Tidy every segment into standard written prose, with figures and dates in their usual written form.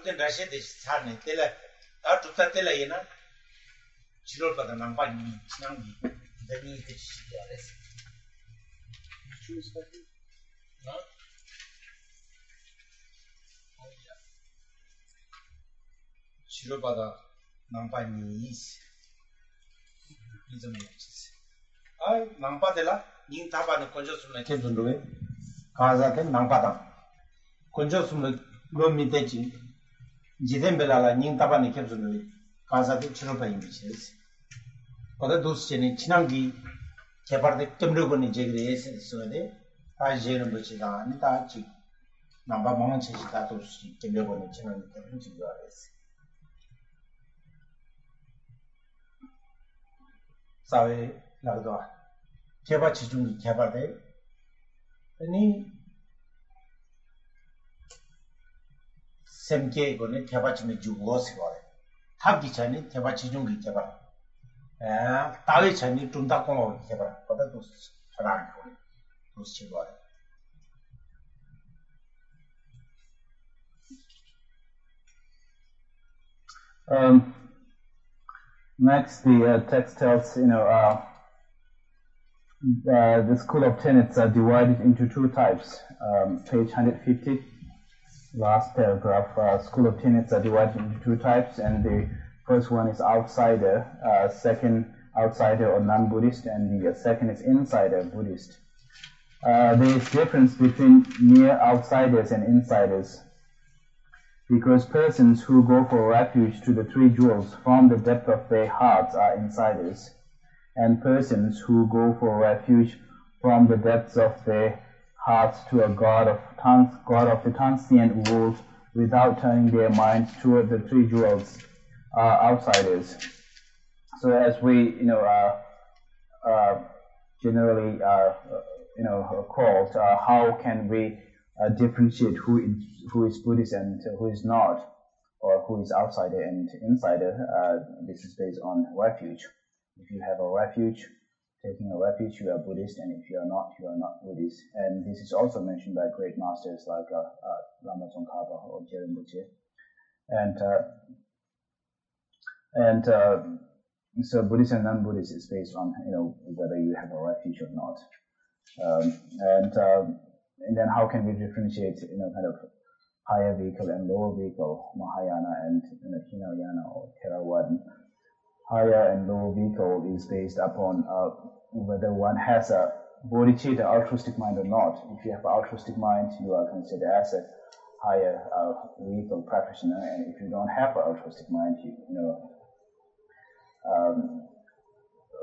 ten Russia de Sane, Tela, out of Tatelayana, Chiropa the Nampani, Snangi, the new choose Chiropa the Nampani is a matches. I Nampadella, in Taban, Conjosum like Kevin Kazakan, Nampada. Conjosum Lomi Techi, Jidembella, Nin Tabani Kevin Kazaki Chiropa images. Other those Chinangi, Kapar Temrugoni Jegres, so they are Jerem Buchidan, Tachi, Namba Monchi, Tatus, Temrugoni Chinan, Sabe Lagdoa. Kebachi Kabade. Any Semke Gone Kabachim Jugos. Happy Chani, Kabachi Jungi Kaba. Tali Chani Tuntakomo Kaba, but that was Rank. Those Chihuahua. Next, the text tells, the school of tenets are divided into two types. Page 150, last paragraph. School of tenets are divided into two types, and the first one is outsider, second outsider or non-Buddhist, and the second is insider Buddhist. There is difference between mere outsiders and insiders, because persons who go for refuge to the three jewels from the depth of their hearts are insiders, and persons who go for refuge from the depths of their hearts to a god of the transient world without turning their minds toward the three jewels are outsiders. So as we generally called, how can we differentiate who is Buddhist and who is not, or who is outsider and insider? This is based on refuge. If you have a refuge, taking a refuge, you are Buddhist, and if you are not Buddhist. And this is also mentioned by great masters like Lama Tsongkhapa or Jerem Buche. So Buddhist and non-Buddhist is based on whether you have a refuge or not. And then how can we differentiate kind of higher vehicle and lower vehicle, Mahayana and Hinayana or Theravada? Higher and lower vehicle is based upon whether one has a bodhicitta, altruistic mind or not. If you have an altruistic mind, you are considered as a higher vehicle practitioner, and if you don't have an altruistic mind,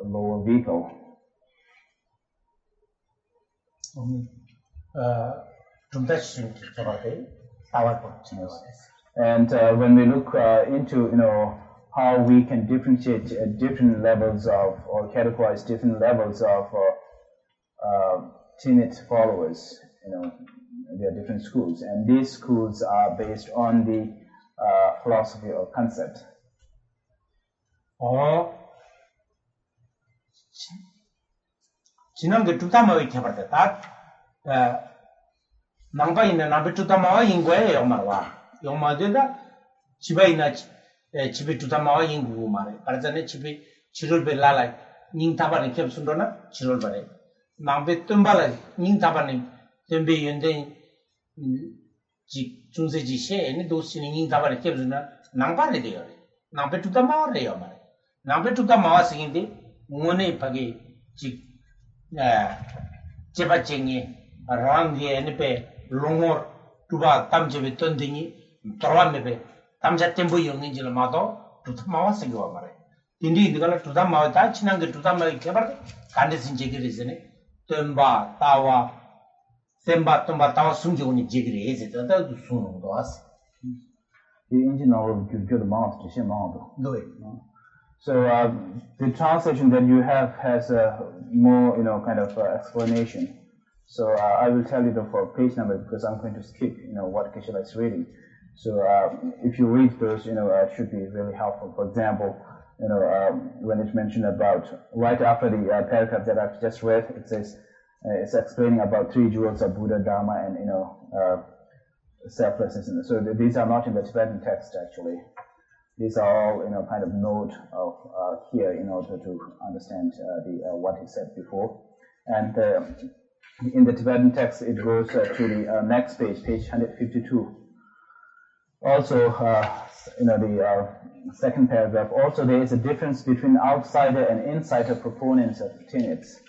lower vehicle. And when we look into how we can differentiate different levels of, or categorize different levels of tenet followers, there are different schools, and these schools are based on the philosophy or concept. 지난게 두다마위 개발돼 다 남가 있는 남배 두다마와 인구에 영마와 영마되다 집에 있나 집에 두다마와 인구 말에 그러잖아요 집에 지를 벨라라 닝타바니 캡순도나 지를 발에 남배 뜸발에 닝타바니 뜸배 연대 지 중세지 셰니 도시니 닝타바니 캡순나 남발에 돼요 남배 두다마와래요 말에 남배 두다마와 생인데 문에 파기 지 제바쟁이 랑게 에네페 롱or tuba tamjebe tondingi torwamebe tamja tembo yong인지를 마도 두타마와 생겨와 말해. 인디 이거를 두타마와 다 지난 게 두타마에 개발 간데신 제기리스네. 템바 타와 템바 톰바 타와 숨겨오니 제기리 해서 다 수능도 왔어. 이 인지나로 규규의 마음 뜻이 마음도. 네. So the translation that you have has a more, kind of explanation. So I will tell you for page number because I'm going to skip, what Geshe-la is reading. So if you read those, it should be really helpful. For example, when it's mentioned about, right after the paragraph that I've just read, it says, it's explaining about three jewels of Buddha, Dharma, and, selflessness. So these are not in the Tibetan text actually. These are all, kind of note of here in order to understand what he said before. And in the Tibetan text, it goes to the next page, page 152. Also, the second paragraph. Also, there is a difference between outsider and insider proponents of tenets.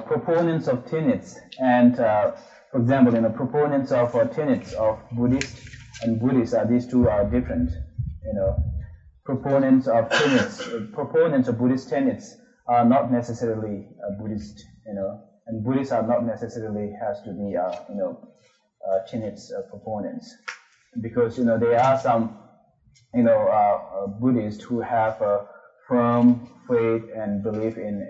Proponents of tenets and, for example, proponents of tenets of Buddhist and Buddhists these two are different. Proponents of Buddhist tenets are not necessarily Buddhist. And Buddhists are not necessarily has to be tenets proponents, because there are some Buddhists who have a firm faith and belief in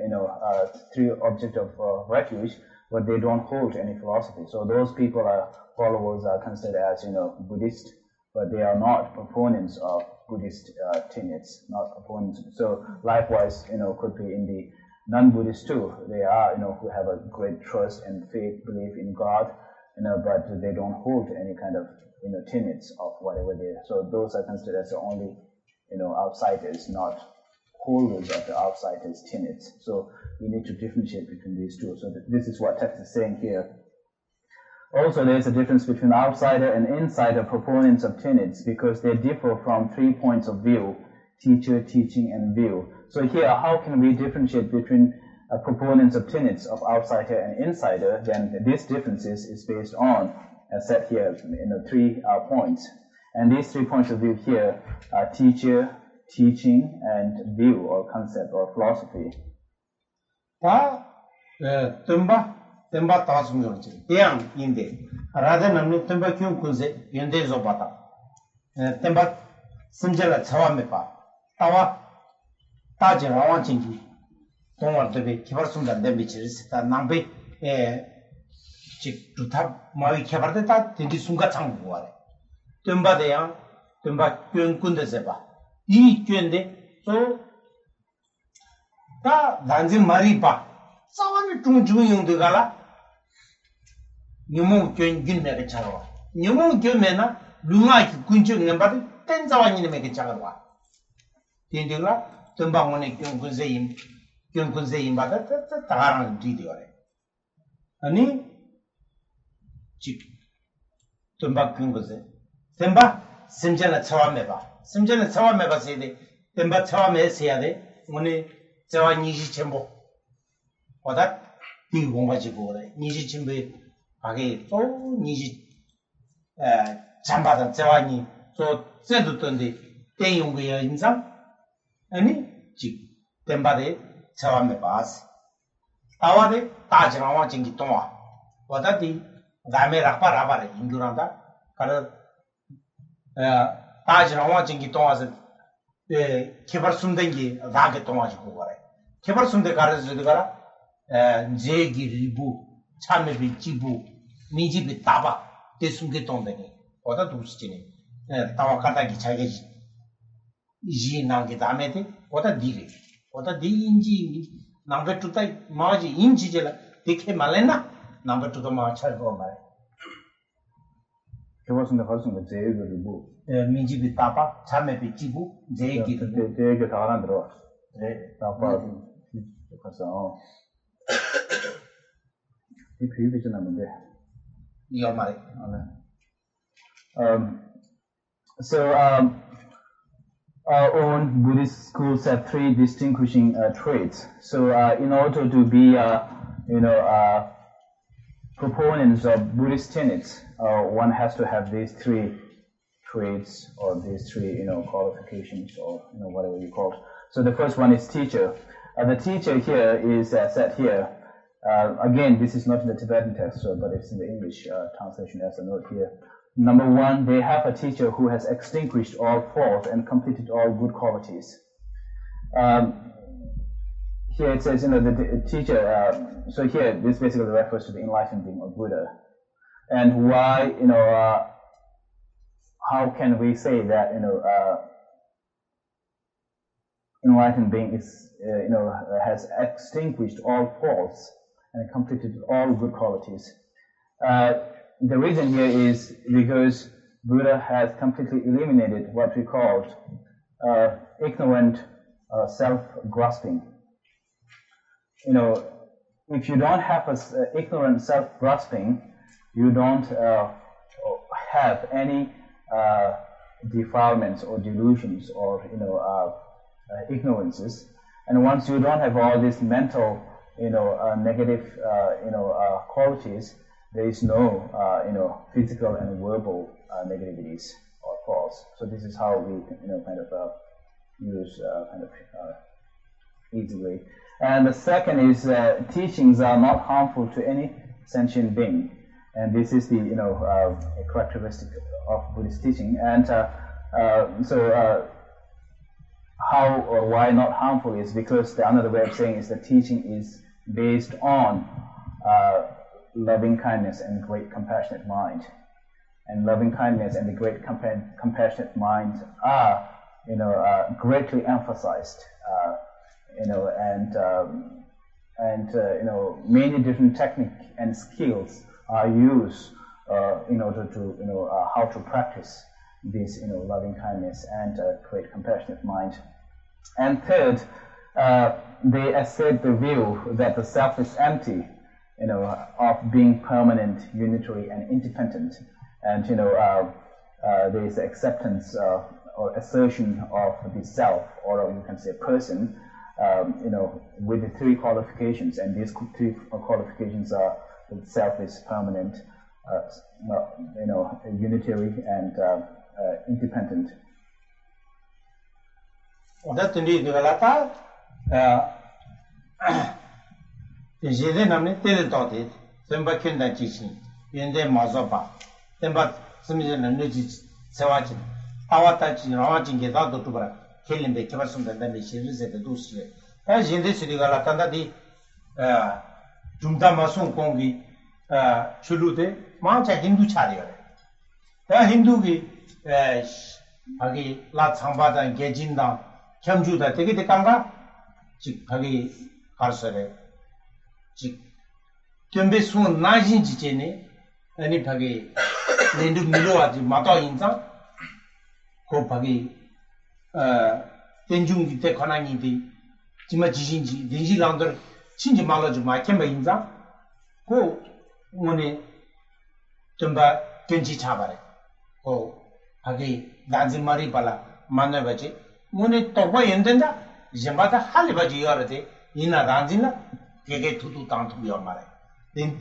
three objects of refuge, but they don't hold any philosophy. So those people followers are considered as Buddhist, but they are not proponents of Buddhist tenets, not proponents. So likewise, could be in the non-Buddhist too. They are who have a great trust and faith, belief in God, but they don't hold any kind of tenets of whatever they are. So those are considered as the only outsiders, not holders of the outsiders' tenets. So we need to differentiate between these two. So this is what text is saying here. Also, there is a difference between outsider and insider proponents of tenets, because they differ from 3 points of view: teacher, teaching, and view. So here, how can we differentiate between proponents of tenets of outsider and insider? Then these differences is based on, as said here, 3 points. And these 3 points of view here are teacher, teaching, and view or concept or philosophy. Temba tasum yorchi. Yang inde. Rather namni temba kyun kunze yende zobata. Temba simjala chawa mepa. Tawa taji rawan chingi. Tongwar tebe kibar sumdan dembi chiris. Ta nangbe chik dutab mawi kibar ta tendi sunga changu wale. Temba de yang temba kyun kunde zeba. 이 kyunde so ta danjin mari pa. Sawan 중중용도 가라. nyumung kyun gyun meke chagwa. Nyumung kyun mena lunga ki kunchung nembati ten zawan yine meke chagwa. Tindila tumba ngone kyun kunze yim bata tagarang di diore. Ani chik tumba kyun kunze. Temba simjana chawa meba. Simjana chawa meba sede. Temba chawa me seyade. ngone chawa nishi chenbo. 오다 이 공부하지고 그래. 니지 침배 가게 또 니지 잠바다 자와니 또 쟤도던데 땡용거야 인상 아니 지 템바데 자와메 바스 아와데 따지나와 징기 동아 오다디 다메 라파라바레 인두란다 가르 따지나와 징기 동아서 개발 숨된기 나게 동아지고 그래. 개발 숨데 가르쳐도 가라 제기 리부 참여비 지부 니집이 따바 대숨게 동댕이 어다 두스지니 따와 가다기 자게지 이지 나게 다메데 어다 디리 어다 디인지 남베 투타 마지 인지젤 디케 말레나 남베 투타 마 차고 말에 그것은 가르치는 거 제기 리부 니집이 따바 참여비 지부 제기 되게 다 알아 들어. 네 따바 그래서 이 비유비전 하는데 이거 말이 our own Buddhist schools have 3 distinguishing traits. So in order to be proponents of Buddhist tenets, one has to have these 3 traits or these 3 qualifications or whatever you call it. So the first one is teacher. The teacher here is said here. Again, this is not in the Tibetan text, but it's in the English translation as a note here. Number 1, they have a teacher who has extinguished all faults and completed all good qualities. Here it says, the teacher, so here this basically refers to the enlightened being of Buddha. And why, how can we say that, enlightened being is, has extinguished all faults and completed all good qualities? the reason here is because Buddha has completely eliminated what we called ignorant self-grasping. If you don't have ignorant self-grasping, you don't have any defilements or delusions or ignorances. And once you don't have all these mental negative qualities, there is no physical and verbal negativities or faults. So this is how we use easily. And the second is teachings are not harmful to any sentient being, and this is the a characteristic of Buddhist teaching. And how or why not harmful is because another way of saying is the teaching is based on loving kindness and great compassionate mind. And loving kindness and the great compassionate mind are greatly emphasized. Many different techniques and skills are used in order to how to practice this loving kindness and great compassionate mind. And third, they assert the view that the self is empty, of being permanent, unitary, and independent. And there is acceptance or assertion of the self, or you can say person, with the three qualifications. And these three qualifications are that self is permanent, unitary, and independent. That's indeed the Galata. Jede namne tel todi, semba kenda chisin, yende mazopa, semba semijana nuji sewachi, awatachi rawachi geda do tubara, kelimbe kebasum da dami shirize de dusle. Jede sidi Galata da di jumda masum kongi chulude mancha Hindu chari yore. Hindu ki agi la chambada gejinda kyamjuda tegi de kanga chik agi karsare. Kembe sun najin jichene ani phage nendu miloaji mato inza ko phage tenjung gi te khanani di jima jijinji denji langdor chinji malaji ma kemba inza ko ngone temba kenji chabare ko phage danji mari pala manna baje ngone toba yendenda jambata halibaji yorate ina danjina keke tutu tantu yomare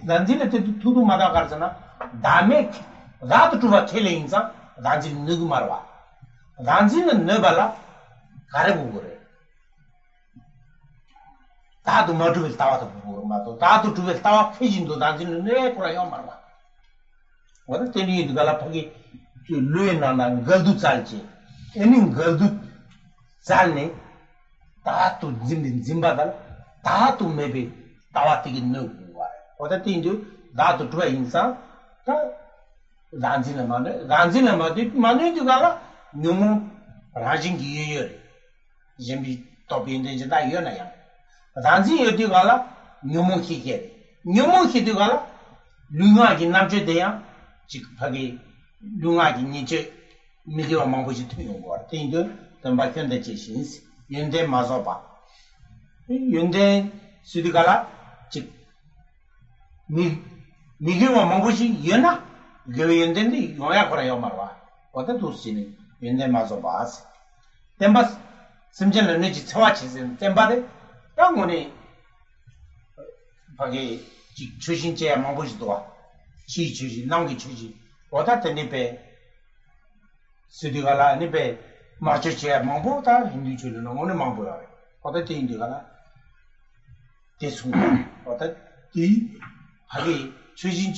danjile te tutu mada karsana dame rat tuwa khele insa danjil nugu marwa danjil ne bala kare bugure tadu madu tawa to bugur mato tadu tuwe tawa khijindo danjil ne pura yomarwa wada teni gala phagi lue nana galdu chalche eni galdu chalne tatu zimbadal Tatu maybe Tawatiki no. What I think do that to try insa Ranzina Madi Manu to Gala Numu Rajing year Jimmy Topi in the Jayana Ranzi Yodigala Numu Hikeri Numu Hidugala Lunga in Namche Dea Chikpagi Lunga in Nietzsche Midio Mambuji to you or think the Bakan the Chishins Yende Mazopa. Yunde Sudikala Chik Migiwa Mambushi Yena Gavyendendi Noyakora Yomarwa. What a two sin in the Mazobas. Tembas Simjan and Niji Tawachis in Tembade Yamuni Pagi Chushin Chair Mambush Dua Chi Chuji Nangi Chuji. What at the Nipe Sudikala Nipe Macho Chair Mambuta Hindu children only Mambu. What a thing do this one, what a tea, Hagi, choosing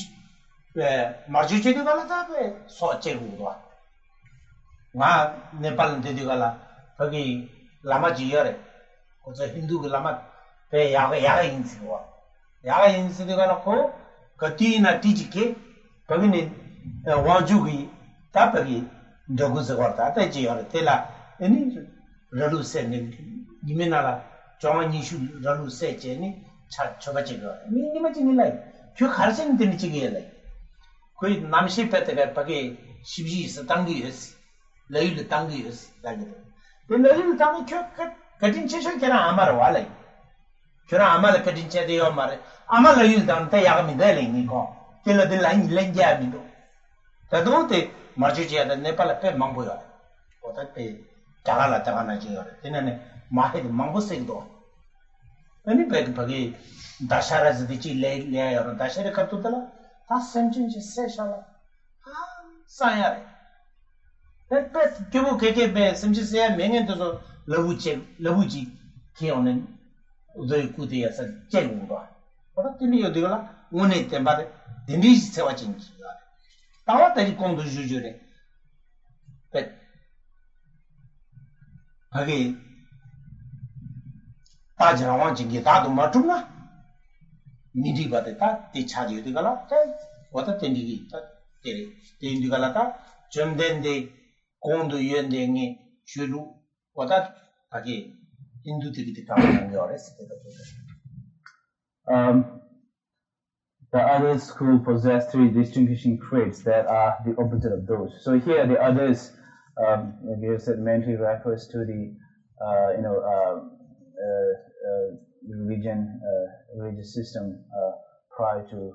Marjuchi de Galata, so Chegua. Ma Nepal and Dedigala, Hagi, Lama Giere, or the Hindu Lama, Pay Yaga in Siwa. Yaga in Sidigalako, Katina Tijike, Pavini, Wajugi, Tapagi, Doguzagata, Taji, Tela, any Radu sending Yimenala. John, you should run say, Jenny, Chobachiga. Imagine like, you Harson didn't like. 거의 남시 패트가 밖에 십시에서 당기였어. 레일 당기였어. 당기도. 근데 레일 당기 그진 체셔게라 아마로 와래. 저라 아마를 그진 체대요 말에. 아마 레일 당때 야가미 되리니까. kelade lain lenja bindo tadote marjujiya da nepal pe mangbo ya ota pe tagala tagana ji yore tinane mahe mangbo segdo ani pe bagi dashara zdichi le ya dashara kartu tala ta semchin je se shala ha sayare pe kyo keke be semchi se mengen to labuji kiyonen udoy kudiya sa jegu ba ota tini yodigala one tembade Denise se watching. Tawa tari kondo jujure. But again, Tajra watching it out of Matuna. Midi Batata, the Chaji de Galata, what a tendi, the Galata, Jum then the Kondo Yending, Chulu, what that again into the Yoris. The others school possess three distinguishing traits that are the opposite of those. So here, the others, like you said, mainly refers to the, religious system prior to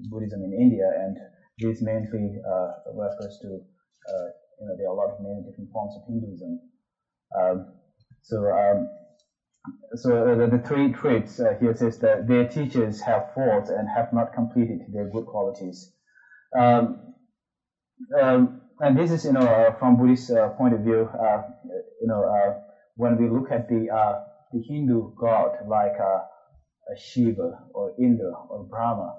Buddhism in India, and this mainly refers to, there are a lot of many different forms of Hinduism. So the three traits here says that their teachers have faults and have not completed their good qualities. And this is, from Buddhist point of view, when we look at the Hindu god like Shiva or Indra or Brahma,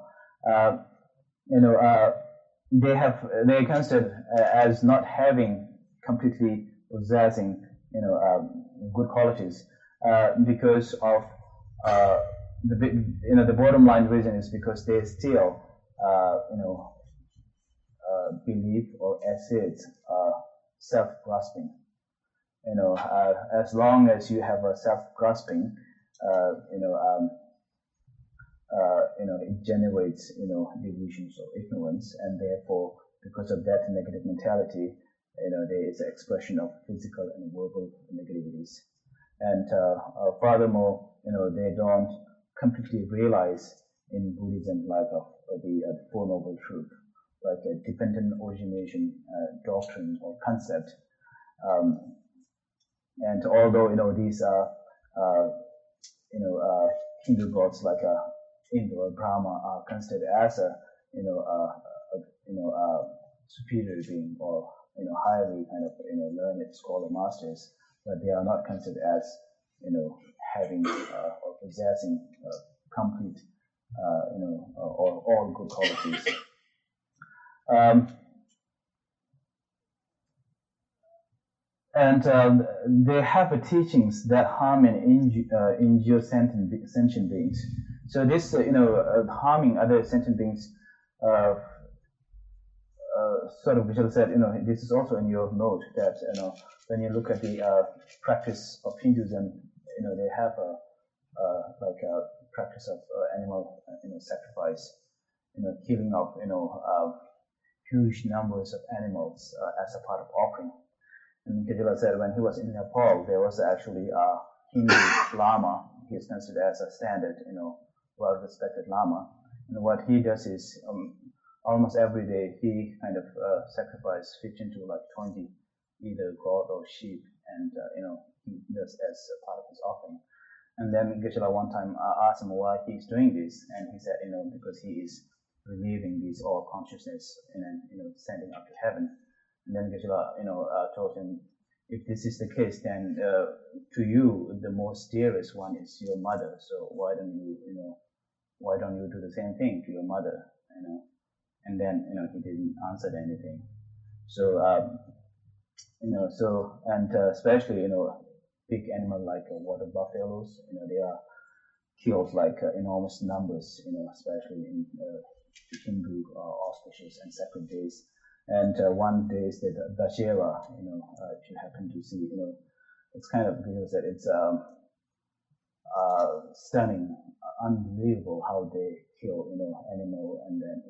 they're considered as not having completely possessing, good qualities. Because of the bottom line reason is because they still believe or assert self-grasping. As long as you have a self-grasping, it generates delusions or ignorance, and therefore, because of that negative mentality, there is an expression of physical and verbal negativities. And furthermore, they don't completely realize in Buddhism like the Four Noble Truth, like a dependent origination doctrine or concept. And although these are Hindu gods like Indra or Brahma are considered as a superior being or highly learned scholar masters, but they are not considered as having or possessing complete or all good qualities. And they have teachings that harm and injure sentient beings. So this harming other sentient beings sort of Vishal said, this is also in your note that when you look at the practice of Hinduism, they have a practice of animal sacrifice, killing of huge numbers of animals as a part of offering. And Kajila said when he was in Nepal, there was actually a Hindu Lama. He is considered as a standard, well-respected Lama. And what he does is almost every day he kind of sacrifices 15 to 20 either goat or sheep, and he does as a part of his offering. And then Geshe-la one time asked him why he's doing this, and he said, because he is relieving this all consciousness and then sending up to heaven. And then Geshe-la told him, if this is the case, then to you the most dearest one is your mother. So why don't you do the same thing to your mother? And then he didn't answer anything. So especially big animal like water buffaloes, they are killed like enormous numbers, especially in Hindu auspicious and sacred days. And one day is the Dashera, if you happen to see, it's kind of, it's stunning, unbelievable how they kill, animal, and then,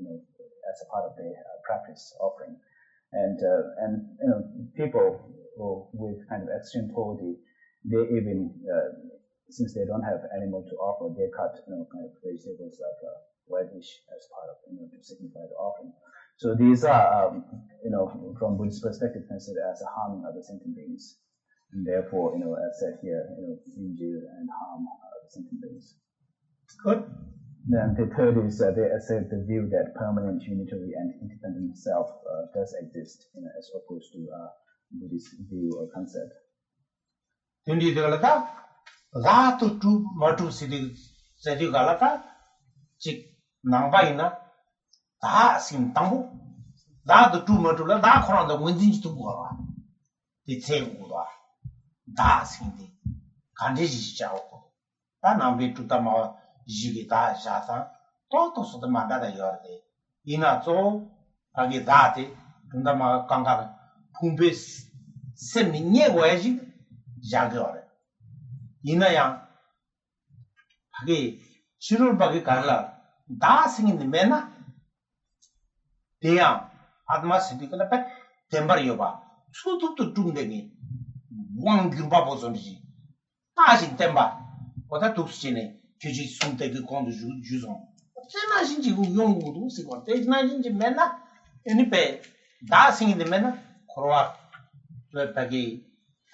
as a part of the practice offering. And people with kind of extreme poverty, they even since they don't have animal to offer, they cut kind of vegetables like radish as part of to signify the offering. So these are from Buddhist perspective considered as harming other sentient beings, and therefore as said here injure and harm other sentient beings. Good. Then the third is they accept the view that permanent, unitary, and independent self does exist, as opposed to Buddhist view or concept. Jigita Shasa, Totos of the Mandada Yordi, Inazo, Agizati, Tundama Kanga, Pumbis, Seminye Waji, Jagore. Inayang, Hagi, Chirul Bagikala, dancing in the Mena, Deam, Admas, Temper Yoba, Sutu to Tundegi, one Gubabos on G. Passing Temba, what a Tuxine. Kyuji sunte ki kondu juzon. Tena jinji gu yongu du si kon. Tena jinji mena, eni pe da singi de mena, korwa pegi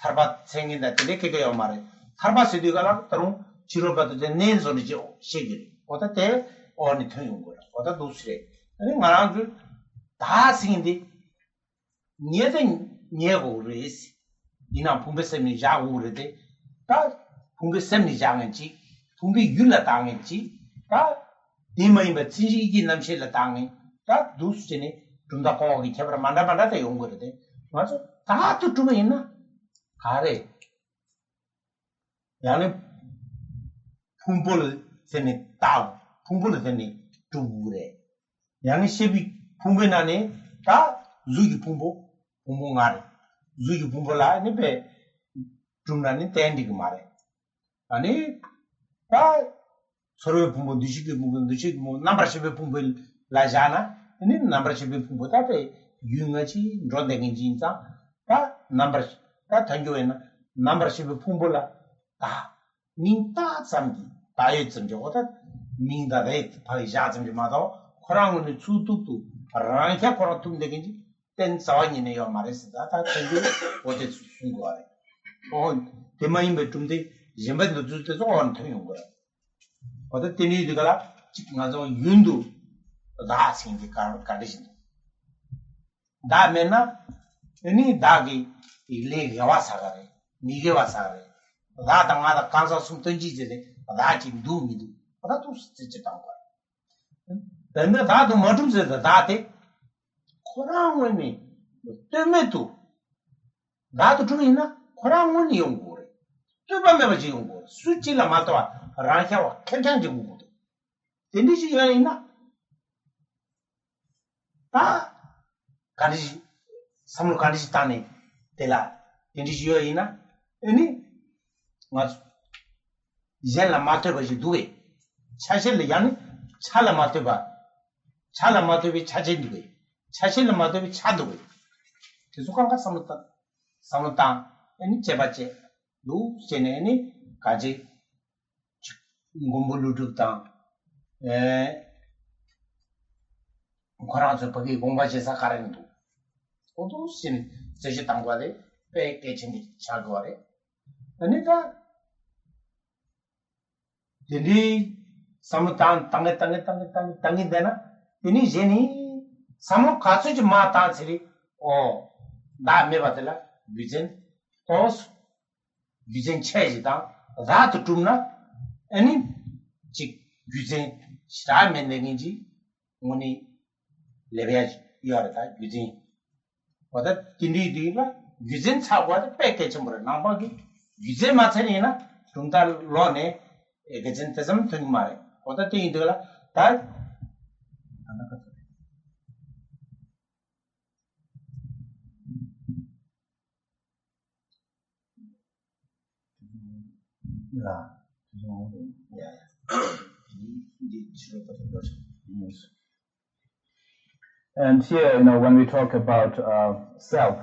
tarba sengi da tele keke yo mare. Tarba sidi gala tarung chiro batu de nen zoni jo shegiri. Ota te oni thon yung gora. Ota dusre. Eni ngarang ju da singi de nye de nye go resi. Ina pumbe semni ja go re de. Ta pumbe semni ja nganchi. Pumbi yula tangenchi, ta dimaimba tsinji namshela tangen, ta dusjini, Tunda Kongi Kebra Manda de Yungurde. What's Tatu to me in Kare Yani Pumbul Seni Tau, Pumbul Seni Tubure. Yani Shebi Pumbenane, ta Zugi Pumbo, Pumbungari, Zugi Pumbola, Nipe Tumani Tendig Mare. Ani 서로의 부모 누시게 부모 누시 뭐 남바시베 부모 라자나 이 남바시베 부모 다데 유응하지 런댕인 진짜 다 남바 다 당교에나 남바시베 부모라 다 민타 삼기 다에 점저보다 민다데 파이자 점저마도 코랑은 추투투 라랑캬 코라툼 되긴지 땐 사와니네요 말했다 다 당교 어제 순거래 대마인 좀데 zembat do te so on thing go oda tini digala ngazo yundu da sing di condition da mena eni dagi ile yawa sagare mige wa sagare da tanga da kansa sum tonji de da chi du mi du oda tu se tang go then da do modum se da te korang ni temetu da to tu ina korang ni yong tuba 지금 수치라 마토와 라샤와 괜찮지고 된디지 요이나 아 간지 삼로 간지 타네 텔라 된디지 요이나 아니 맞 이제라 마토바지 두게 차실을 야니 차라 마토바 차라 마토비 차진두게 차실을 마토비 차두게 계속한가 삼로타 아니 제바체 루 세네니 가지 공부루득당 거라서 거기 공부하셔서 가라는도 모두 신 제시 당과데 빼게ချင်း차거래 그러니까 딜리 삼탄 땅에 되나 이니 제니 삼로 가수지 마타지리 나 메바들라 비전 토스 Using change down that to tuna any chick using star menengi only leverage your using what that tindi diva using what package number using maternina tunta lone egazentism thing mare what the thing that And here, when we talk about self,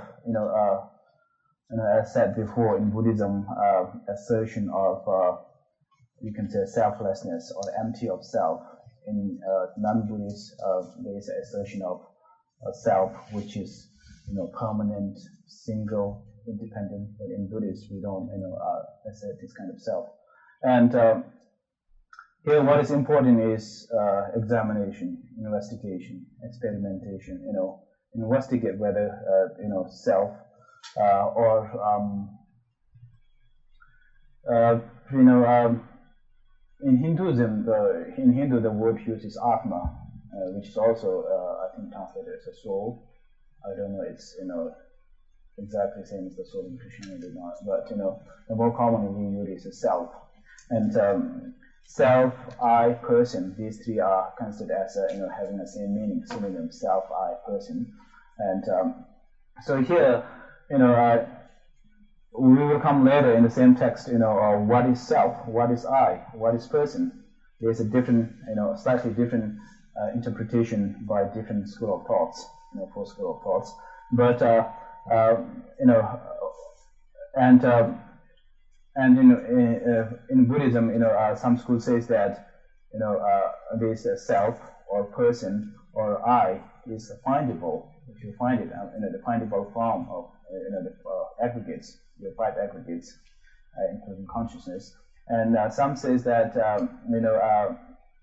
as said before in Buddhism, assertion of you can say selflessness or empty of self. In non-Buddhist, there is an assertion of self, which is permanent, single, independent. But in Buddhist, we don't assert this kind of self. And here, what is important is examination, investigation, experimentation. Investigate whether self or in Hinduism, in Hindu, the word used is Atma, which is also I think translated as a soul. I don't know, it's exactly the same as the soul in Christianity, but the more commonly we use is a self. And self, I, person, these three are considered as having the same meaning, synonym, self, I, person. And so here, we will come later in the same text, what is self, what is I, what is person. There's a different, slightly different interpretation by different school of thoughts, four school of thoughts. But in Buddhism, some school says that there's a self or person or I is findable. If you find it, the findable form of the aggregates, the five aggregates, including consciousness. And some says that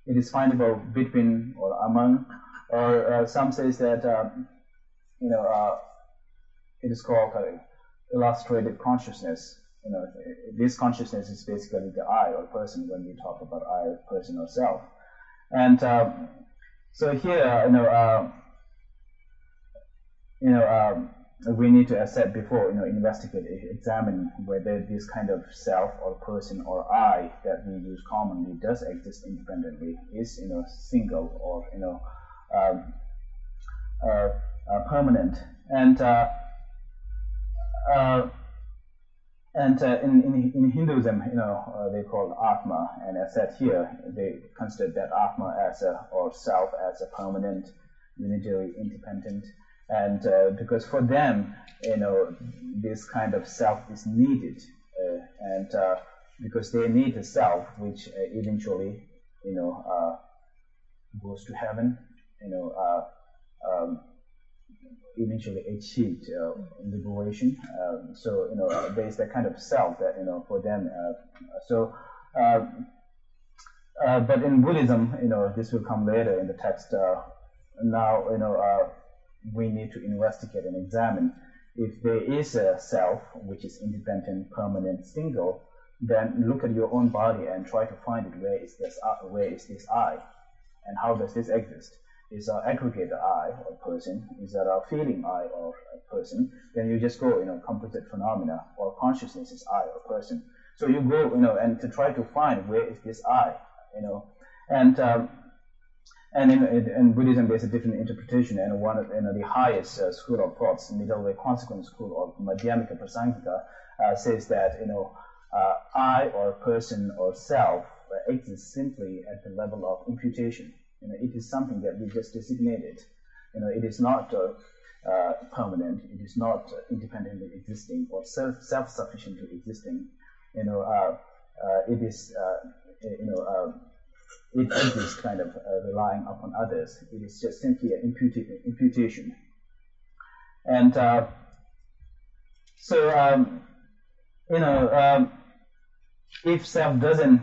it is findable between or among, or some says that it is called illustrated consciousness. This consciousness is basically the I or person when we talk about I, person, or self. And so here, we need to, as said before, investigate, examine whether this kind of self or person or I that we use commonly does exist independently, is single or permanent. And in Hinduism, they call Atma, and as said here, they consider that Atma as or self as a permanent, unitary, independent. And because for them, this kind of self is needed, and because they need a self which eventually, goes to heaven, eventually achieved liberation. So there is that kind of self that for them. But in Buddhism, this will come later in the text. Now we need to investigate and examine if there is a self which is independent, permanent, single. Then look at your own body and try to find it. Where is this I, and how does this exist? Is our aggregate I or person? Is that our feeling I or a person? Then you just go, composite phenomena, or consciousness is I or person. So you go, and to try to find where is this I, and in Buddhism there's a different interpretation, and one of the highest school of thoughts, middle way consequent school, or Madhyamika Prasangika, says that I or person or self exists simply at the level of imputation. It is something that we just designated. It is not permanent. It is not independently existing or self-sufficiently existing. It is it exists kind of relying upon others. It is just simply an imputation. And if self doesn't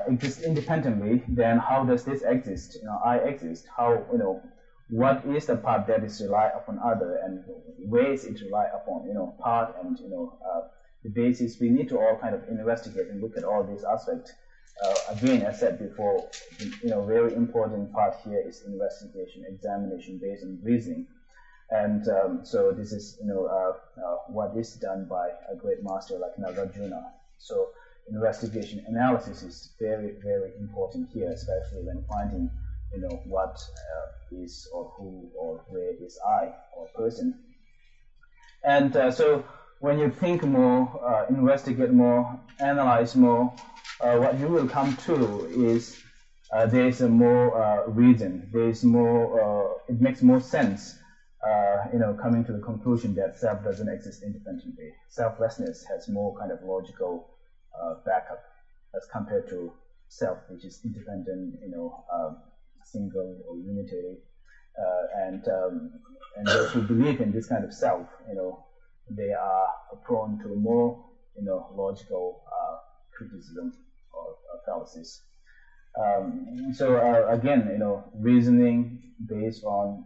exist independently, then how does this exist? I exist. How what is the part that is rely upon other, and where is it rely upon? Part and the basis. We need to all kind of investigate and look at all these aspects. Again, as said before, very important part here is investigation, examination based on reasoning, and so this is what is done by a great master like Nagarjuna. So investigation, analysis is very, very important here, especially when finding what is or who or where is I or person. And so when you think more, investigate more, analyze more, what you will come to is there is a more reason. There is more. It makes more sense. Coming to the conclusion that self doesn't exist independently. Selflessness has more kind of logical backup as compared to self, which is independent, single or unitary. And those who believe in this kind of self, they are prone to more, logical criticism or fallacies. Again, reasoning based on,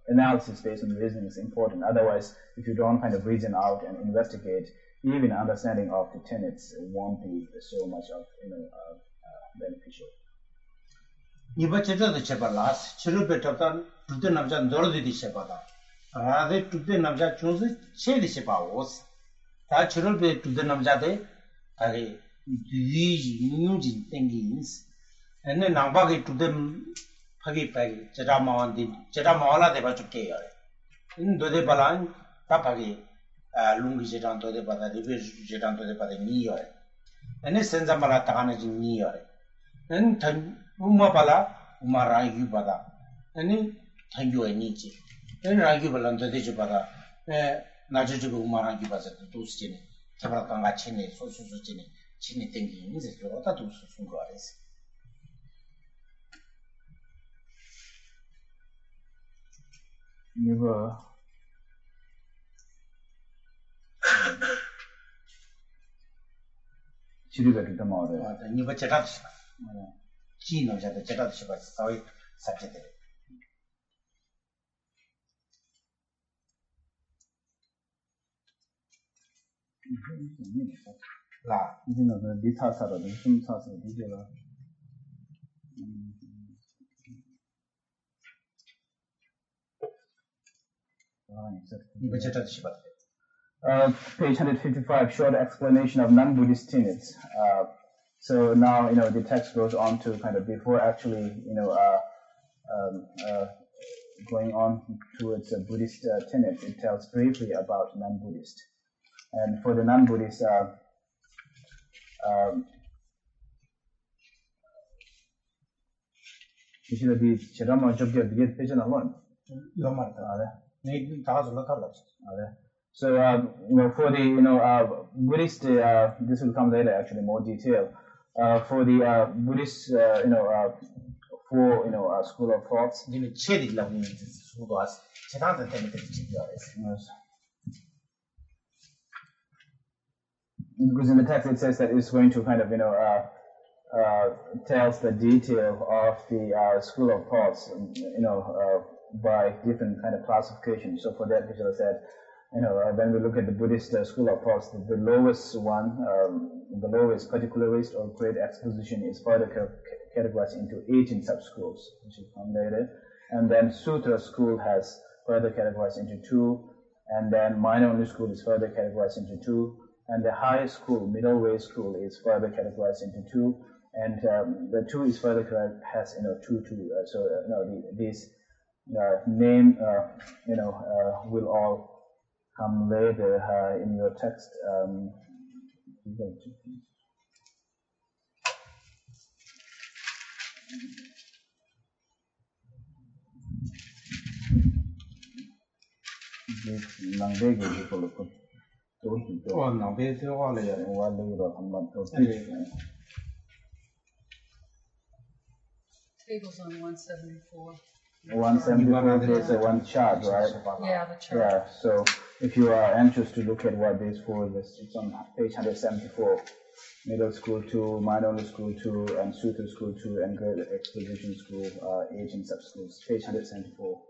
analysis based on reasoning is important. Otherwise, if you don't kind of reason out and investigate, even understanding of the tenets won't be so much of, beneficial. Niba cheta de chepalas, chiru betatan, tutte namja ndordi di chepata. Rade tutte namja chunzi che di chepavos. Ta chiru be tutte namja de, age di nujin tengins. Ene nangba ke tutte phagi pagi, cheta mawala de ba chukke yore. In dode balan, ta phagi lungi chetan dode bada, ribe chetan dode bada ni yore. Ene senza mala takana jin ni yore. En Uma pala, uma rangi pada. Ani thanyu ani chi. En rangi pala ndo de pada. Najo jo uma rangi pada tu chine. Chapra kanga chine, so chine, chine tengi ni se jo ta tu su go ares. Niba chiruga kita mau de. Niba chetat. Chi no jada chetat shiba sawi subject. La, di thasa da, di sum thasa di jela. Niba chetat shiba. Page 155, short explanation of non-Buddhist tenets. So now, the text goes on to kind of, before actually, going on towards Buddhist tenets, it tells briefly about non-Buddhist. And for the non-Buddhist, you should be Chirama Jogya Bigit Pigeon alone. So, for the, Buddhist, this will come later, actually, more detail. For the Buddhist, school of thoughts. Because in the text it says that it's going to kind of, tells the detail of the school of thoughts, by different kind of classifications. So for that, Vijay said, when we look at the Buddhist school of thoughts, the lowest one, the lowest particularist or great exposition is further categorized into 18 sub-schools, which will come later. And then Sutra school has further categorized into 2, and then mind-only school is further categorized into 2, and the highest school, middle way school, is further categorized into 2, and the 2 is further has 2. So these name will all come later in your text. Tables on 174. 174, there's one chart, right? Yeah, the chart. Yeah, so if you are anxious to look at what this for, it's on page 174. Middle school 2, mind-only school 2, and Sutra school 2, and great exposition school 18 sub-schools. Page 174.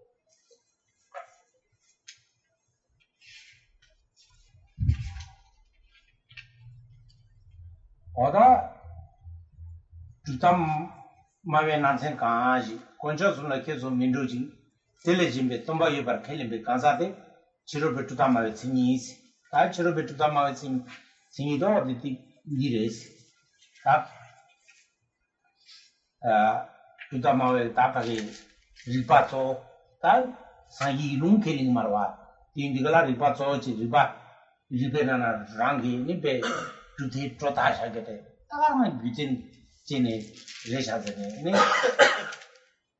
Oda tutam mawe nansen kaaji koncha suna keso mindoji telejimbe tomba yebar khelimbe kansate chirobe tutam mawe sinis ta chirobe tutam mawe sini do diti gires ta tutam mawe ta pagi ripato ta sangi lung keling marwa tin digala ripato chi ripe na rangi ni be to the Trotasha get it. Bitin Jenny, Resha,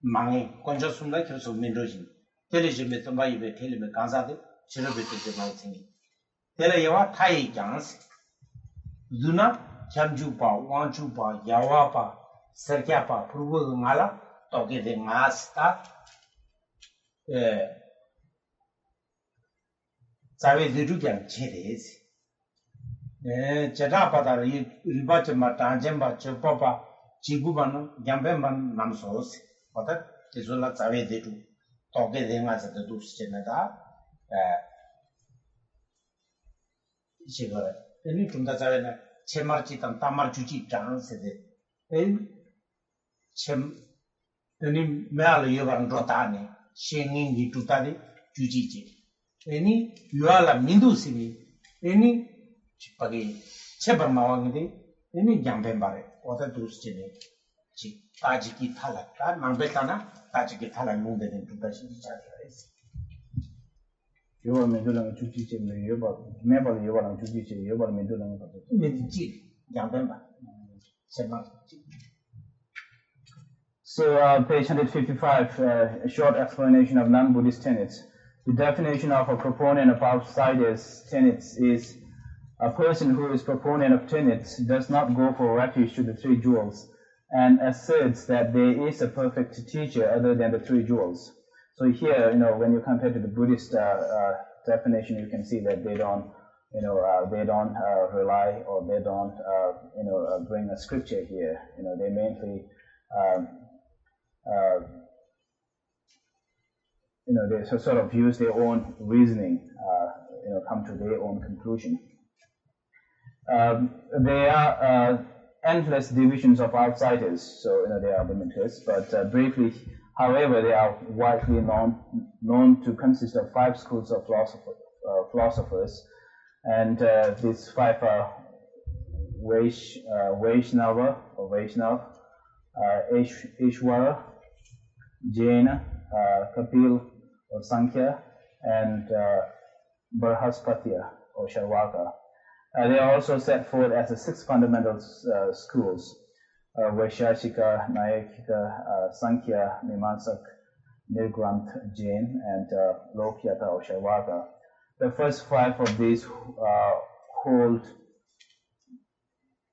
Mangi, conscious like you so Mindrosin. Telegimate to buy the Teleme Kansade, Cherubit the mountain. Teleyawa, Tai Jans, Duna, Chamjupa, Wanchupa, Yawapa, Serkiapa, Prugu Mala, Toge de Masta, Save the Dugan Chedis. Chedapata, Ribachema, Tanjemba, Chopapa, Chiguban, Jambemban, Namsos, but that is all that Save the two. Toge de Mas at the Dukes Geneta. Chigore. Any from the Savana, Chemarchit and Tamarchuchi dance it. Chem. Any Mal Yovan Rotani, Shinging the Tutari, Jujici. Any Yuala Mindusimi, any Chipagi, Chebermawangdi, any Jambembare, or the Dustin. Tajiki Tala, Mambetana, Tajiki Tala moved into the Charities. You were Medulang to teach him, but never you want to teach you, but Medulang. Mediji, Jambemba. So, page 155, a short explanation of non-Buddhist tenets. The definition of a proponent of outsiders' tenets is a person who is proponent of tenets does not go for refuge to the three jewels and asserts that there is a perfect teacher other than the three jewels. So here, when you compare to the Buddhist definition, you can see that they don't, they don't rely or they don't, bring a scripture here. They mainly, they sort of use their own reasoning, come to their own conclusion. There are endless divisions of outsiders, so they are limitless, but briefly, however, they are widely known to consist of 5 schools of philosophers, and these 5 are Vaishnava or Vaishnav, Ishwara, Jaina, Kapil or Sankhya, and Brihaspatya or Sharvaka. They are also set forth as the 6 fundamental schools: Vaishashika, Nayakika, Sankhya, Mimamsak, Nirgrant, Jain, and Lokyata or Sharvaka. The first 5 of these hold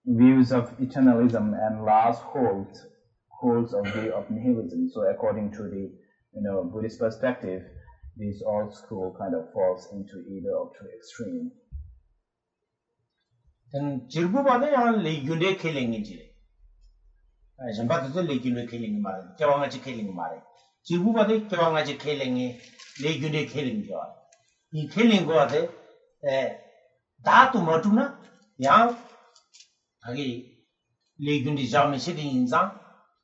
views of eternalism, and last holds of view of nihilism. So according to the Buddhist perspective, this all school kind of falls into either of 2 extremes. And Chirgubade on Legune killing in Chile. As a matter of Legune killing Mari, Kawangachi killing Mari. Chirgubade, Kawangachi killing Legune killing God. In killing God, Datu Matuna, Yang, Legune Jami sitting in Zang,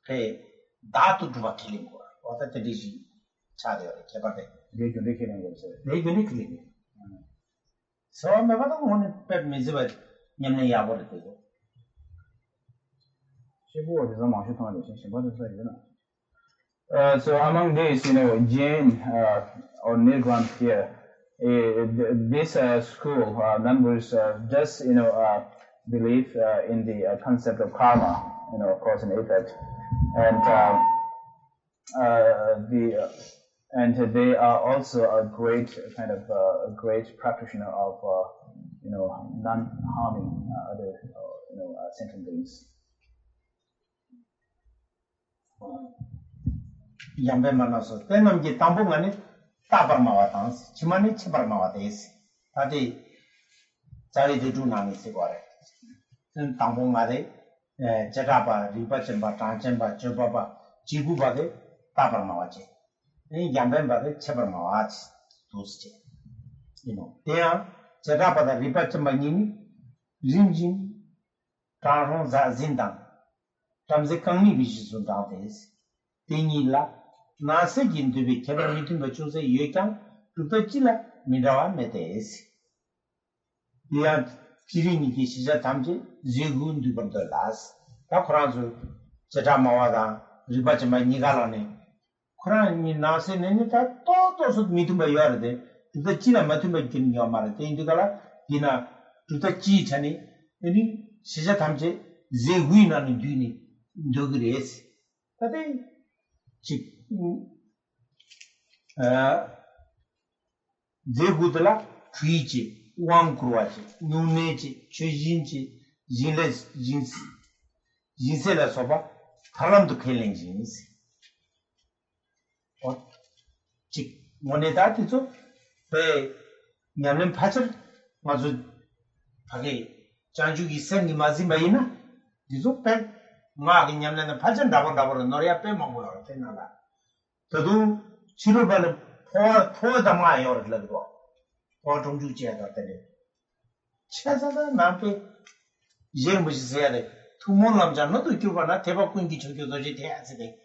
Datu Dua killing God. What a tradition. Chadi or Kabate. Legune killing was Legune killing. So I'm never going to pet Mizuet. So among these, Jain or Nirgrant here, this school, non-Buddhists, does believe in the concept of karma, cause and effect, and they are also a great kind of a great practitioner of non-harming other sentient beings. Yambe manaso, tenam ki tambungani taparmawa tans, chimani chiparmawa des. Tadi cari tu nani segore. Ten tambung made, jagapa, riba chemba, tanchemba, chopapa, chibu bade, taparmawa che. Yambe bade, chiparmawa che. There. Jagapa Ripachamani, Rinjin, Tarhon Zindang, Tamzekani wishes on Dantes, Tinila, Nasegin to be kept meeting the Chose Yukan, to the Chilla, Midawa Metes. They are Kirini Kisha Tamji, Zigun to the last, Takranzo, Chatamawada, Ripachamani Galane, Kran in Nasin and it had thought of me to by Yard. To the China Matumakin Yamara, Indugala, Dina, to the Chitani, any Sijatamje, Zewin and Duni, dogres. Ate chik Zegudla, Twitchy, Wang Kruachi, Nunechi, Chujinchi, Jinles, Jinsela Soba, Talam to killing jeans. What? Chick Monetatizo, Pay Yamin Patcher, Mazu Page, Janjugi send Mazimaina, Dizo Peg, Mark in Yaman Patcher, Davon, Noria Pemangula, Tenala. To do Chirubal. Poor the my or Lago, or don't you check at the Chazada Nampe Jem which said, two more lamjan, not to Cubana, Teva Quinty Choki today.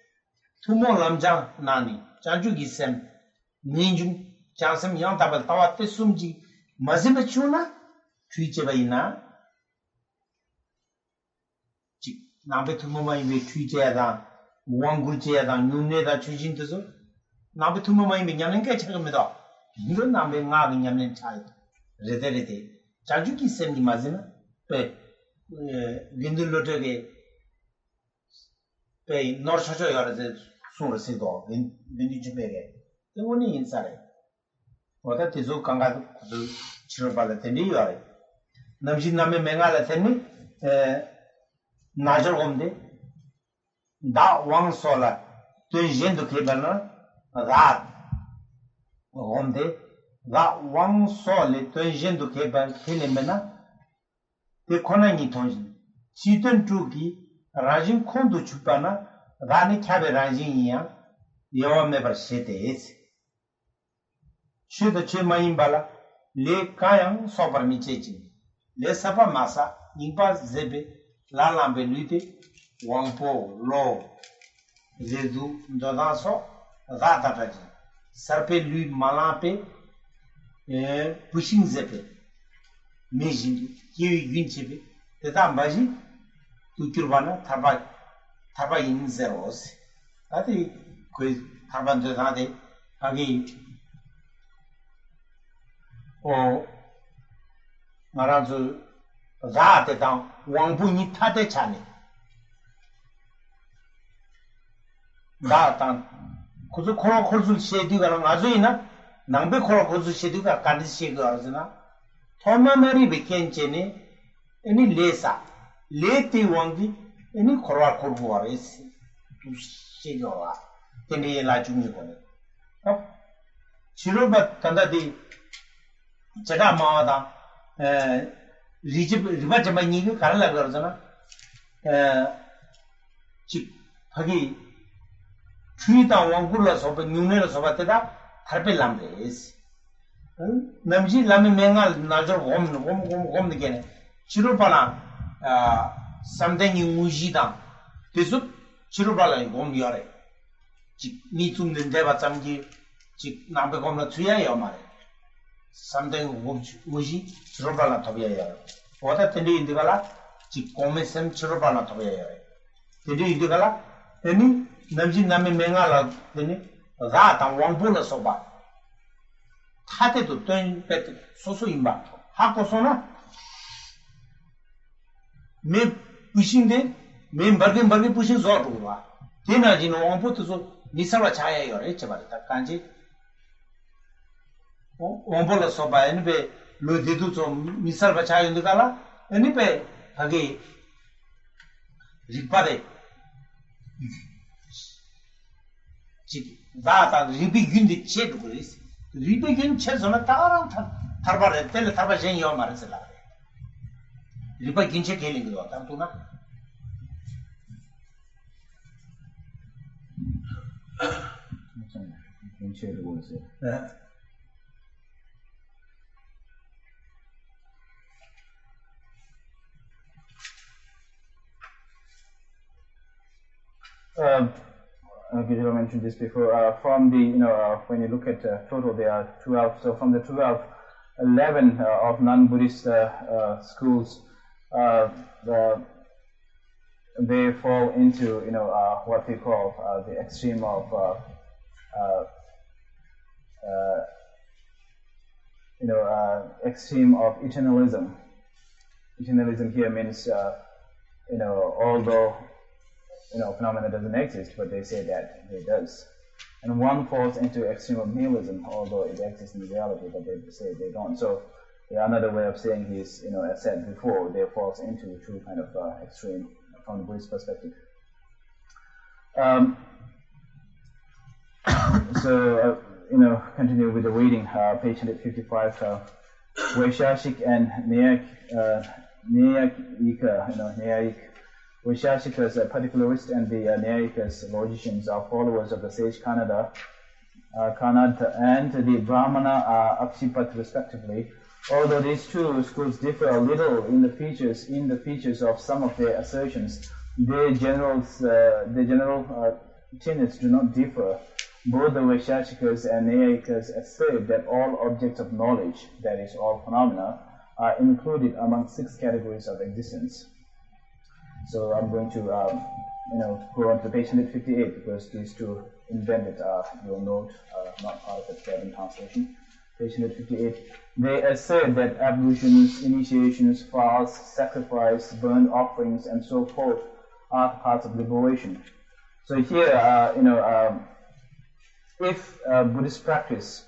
Two more lamjan, Nani, Janjugi Sem, Ninjum, Chansam Yantabal Tawa Tesumji, Mazimachuna, Twitchevaina Nampe to Mama in the Twitcher, one good chair than Nune that Chujin to so. Now to my Yaman catch him with all. You don't know me Yaman child. Reterity. Chajuki send the Mazina, pay Vindulote pay North Shire or the Sura Sido, Vindicibere. The only inside. What that is all Kanga Chirabala Tendi. Namjiname Mengala Tendi, Najar Omde, that one solar, to Jendo Kibana. That one day, that one solid to engine to keep and Hilimena, the Konani Tonjin, Chiton Tuki, Rajin Kondu Chupana, Rani Cabe Rajin Yan, your never said it. Should the Chimaimbala, Le Kayang Sober Michechi, Le Sapa Masa, Nimpa Zebe, La Lambelite, Wangpo, Lo, Zedu, Donaso. Ratataji, Sarpe lui Malape, pushing zepe, Mijin, Kiwi Vinchibi, the Tambaji, to Kurbana, Taba in Zeros. I think quiz Taban de Nade, again, or Maranzo Ratatam, Wangpuni Tate Chani. Datan. Kuzu Kora Kurzu Shediga Azuina, Nambe Kora Kurzu Shediga Kandishigarzana, Toma Mary became Jenny, any lesa, late wangi, any Kora Kurbuaris to Shigora, Tene La Junior. Chiruba Tandadi Chada Mada, Rivajamani, Karala Garzana, Chip Hagi. Treat on one good of a numerous of a teda, happy lambes. Namji Lami Mengal, Najar home again. Chirupana, something in Mujida. This up Chirupala in home yore. Need to endeavor some Chik Nambacom Tria Yomare. Something Muji, Chirupala Tobia. What at the day in the Gala? Chik Comesem Chirupala Tobia. The day in the Gala? Any Namji Nami Mengala, that and one bullet so bad. Tate to turn better, so imba. Hakosona me pushing the main bargain pushing Zotua. Dinner in one put so Nisara Chaya or Echabata, Kanji. One bullet so by any way, Ludidu so Misarva Chaya in the Gala, any pay, Hagi Ripade. That and rebegin the chedguris, rebegin chess on a tower, Tarbara, tell the Tabajan Yomarzella. Rebegin killing the Tantuna. Gujarat mentioned this before. From the, when you look at total, there are 12. So from the 12, 11 of non-Buddhist schools, they fall into, what we call the extreme of, extreme of eternalism. Eternalism here means, although phenomena doesn't exist, but they say that it does. And one falls into extreme nihilism, although it exists in reality, but they say they don't. So another way of saying is, as said before, they falls into two kind of extreme from the Buddhist perspective. Continue with the reading, page 155. Vaishashik and Nyayika. Vaishashikas, a particularist, and the Nyayikas, logicians, are followers of the sage Kanada and the Brahmana Akshipat respectively. Although these two schools differ a little in the features of some of their assertions, their general tenets do not differ. Both the Vaishashikas and Nyayikas assert that all objects of knowledge, that is, all phenomena, are included among 6 categories of existence. So I'm going to, go on to page 158 because these two invented, you'll note, not part of the Kevin translation. Page 158. They assert that ablutions, initiations, fasts, sacrifice, burnt offerings, and so forth are parts of liberation. So here, if Buddhist practice,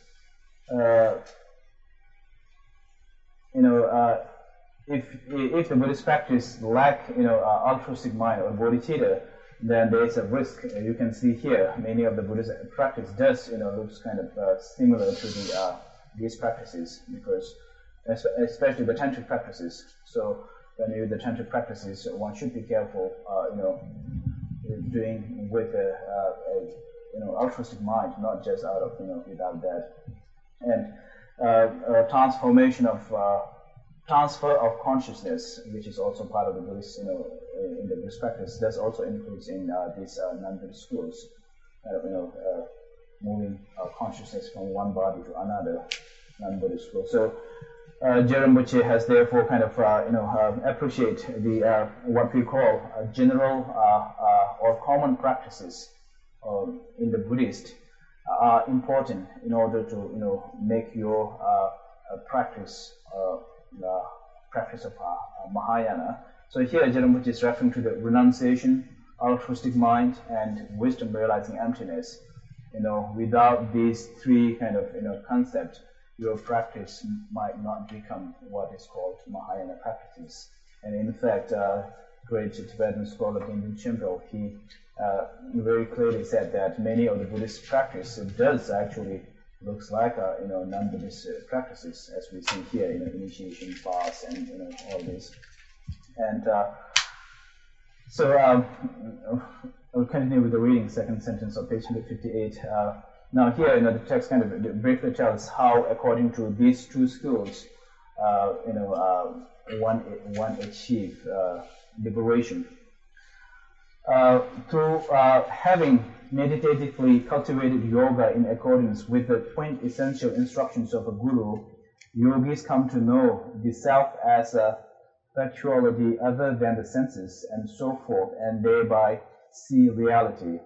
if the Buddhist practice lack, altruistic mind or bodhicitta, then there is a risk. You can see here, many of the Buddhist practice does, looks kind of similar to these practices, because especially the tantric practices. So when you do the tantric practices, one should be careful, doing with a altruistic mind, not just out of without that. And transfer of consciousness, which is also part of the Buddhist, in the Buddhist practice, that also includes in these non-Buddhist schools, moving consciousness from one body to another non-Buddhist school. So Jerome Buche has therefore kind of appreciate the what we call general or common practices in the Buddhist are important in order to make your practice practice of Mahayana. So here Jerome Buche is referring to the renunciation, altruistic mind, and wisdom realizing emptiness. Without these 3 kind of concepts, your practice might not become what is called Mahayana practices. And in fact, great Tibetan scholar Dindin Chimpel, he very clearly said that many of the Buddhist practice does actually looks like non-Buddhist practices, as we see here, initiation, fast, and all this. And so I'll continue with the reading, second sentence of page 158. Now here, the text kind of briefly tells how, according to these 2 schools, one achieve liberation. Through having meditatively cultivated yoga in accordance with the quintessential instructions of a guru, yogis come to know the self as a factuality other than the senses and so forth, and thereby see reality,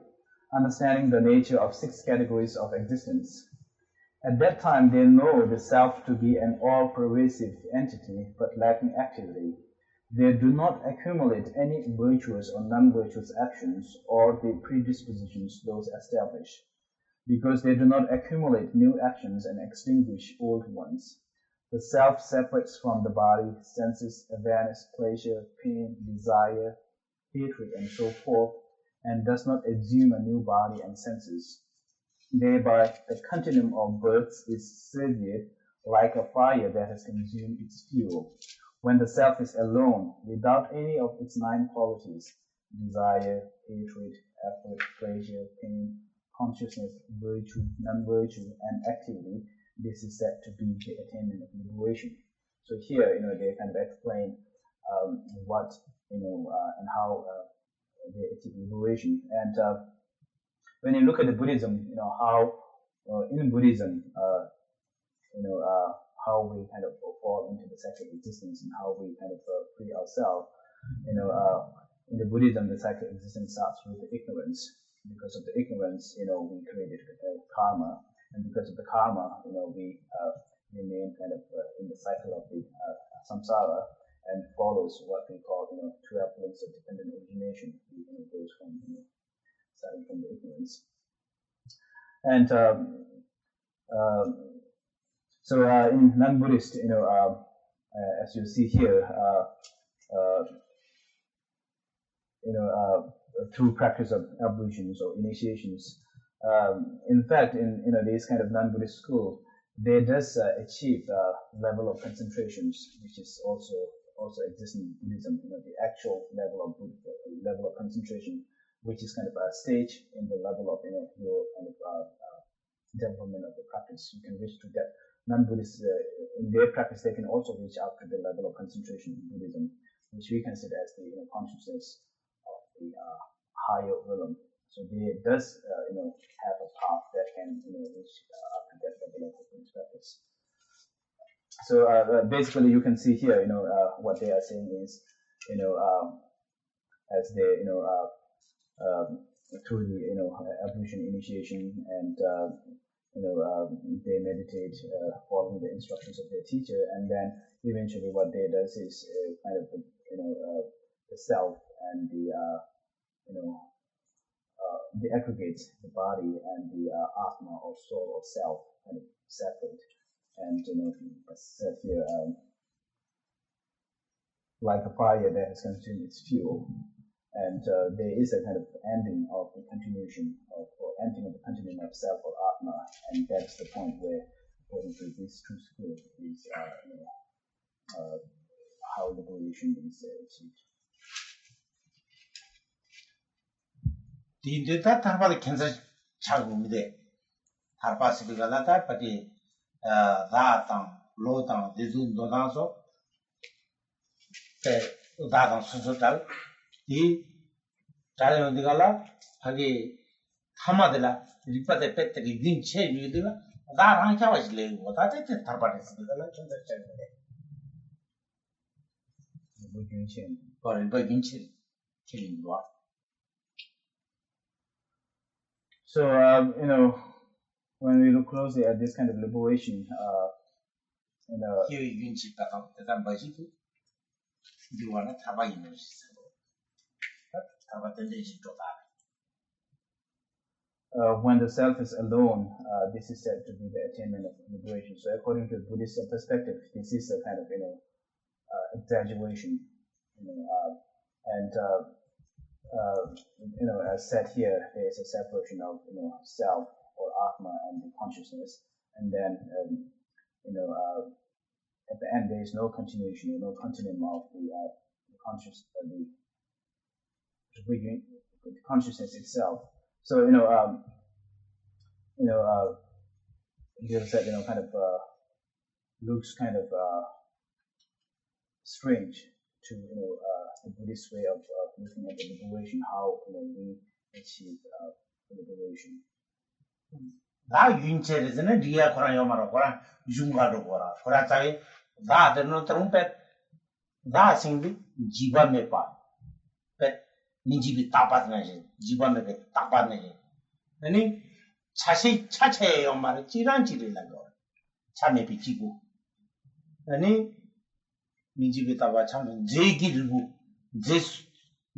understanding the nature of 6 categories of existence. At that time, they know the self to be an all-pervasive entity, but lacking activity. They do not accumulate any virtuous or non-virtuous actions or the predispositions those establish, because they do not accumulate new actions and extinguish old ones. The self separates from the body, senses, awareness, pleasure, pain, desire, hatred, and so forth, and does not assume a new body and senses. Thereby, the continuum of births is severed like a fire that has consumed its fuel. When the self is alone, without any of its 9 qualities, desire, hatred, effort, pleasure, pain, consciousness, virtue, non-virtue, and activity, this is said to be the attainment of liberation. So here, they kind of explain what, and how they achieve liberation. And when you look at the Buddhism, how in Buddhism, how we kind of fall into the cycle of existence and how we kind of free ourselves. In the Buddhism, the cycle of existence starts with the ignorance. Because of the ignorance, we created karma, and because of the karma, we remain kind of in the cycle of the samsara, and follows what we call 12 links of dependent origination. We go goes from starting from the ignorance. And so in non-Buddhist, as you see here, through practice of ablutions or initiations. In fact, in these kind of non-Buddhist school, they does achieve level of concentrations, which is also exists in Buddhism. The actual level of concentration, which is kind of a stage in the level of your kind of development of the practice. You can reach to that. Non-Buddhists in their practice, they can also reach up to the level of concentration in Buddhism, which we consider as the consciousness of the higher realm. So they does have a path that can reach up to that level of Buddhist practice. So basically, you can see here, what they are saying is, as they through the ablution initiation and they meditate following the instructions of their teacher, and then eventually what they does is kind of the self and the aggregates, the body and the atma or soul or self kind of separate, and as said here, like a fire that has consumed its fuel. And there is a kind of ending of the continuation or ending of the continuum of self or atma, and that's the point where, according to this true school, is how liberation is achieved. The Tarpa cancer chagumide, Tarpa Sibigalata, Pati, Ratam, Lotam, the Zoom Dodanso, the Udadam Susotal. 이 자연 어디가라 하기 타마들라 리파데 페트리 딘체 유들라 나랑 차와실래 보다 때때 타바데스들라 천자짜리네 무균신 거를 버긴치 kilingwa. So when we look closely at this kind of liberation, 이 윤치 같은 대단 버지도 이거는 타바 있는 시스템. When the self is alone, this is said to be the attainment of liberation. So according to Buddhist perspective, this is a kind of exaggeration, and as said here, there is a separation of self or atma and the consciousness, and then at the end there is no continuation, no continuum of the consciousness itself. So you said kind of looks kind of strange to the Buddhist way of looking at the liberation, how we achieve liberation. 나 윤체르즈는 리아 코란 요마로 코란 융가로 코라 코라자이 나 데노 트럼펫 나 생비 지바메 파 민집이 따빠드나지 집안에 따빠드나지 아니 차체의 엄마를 찌란찌르는 거 참에 비치고 아니 민집이 따빠 참 제기르고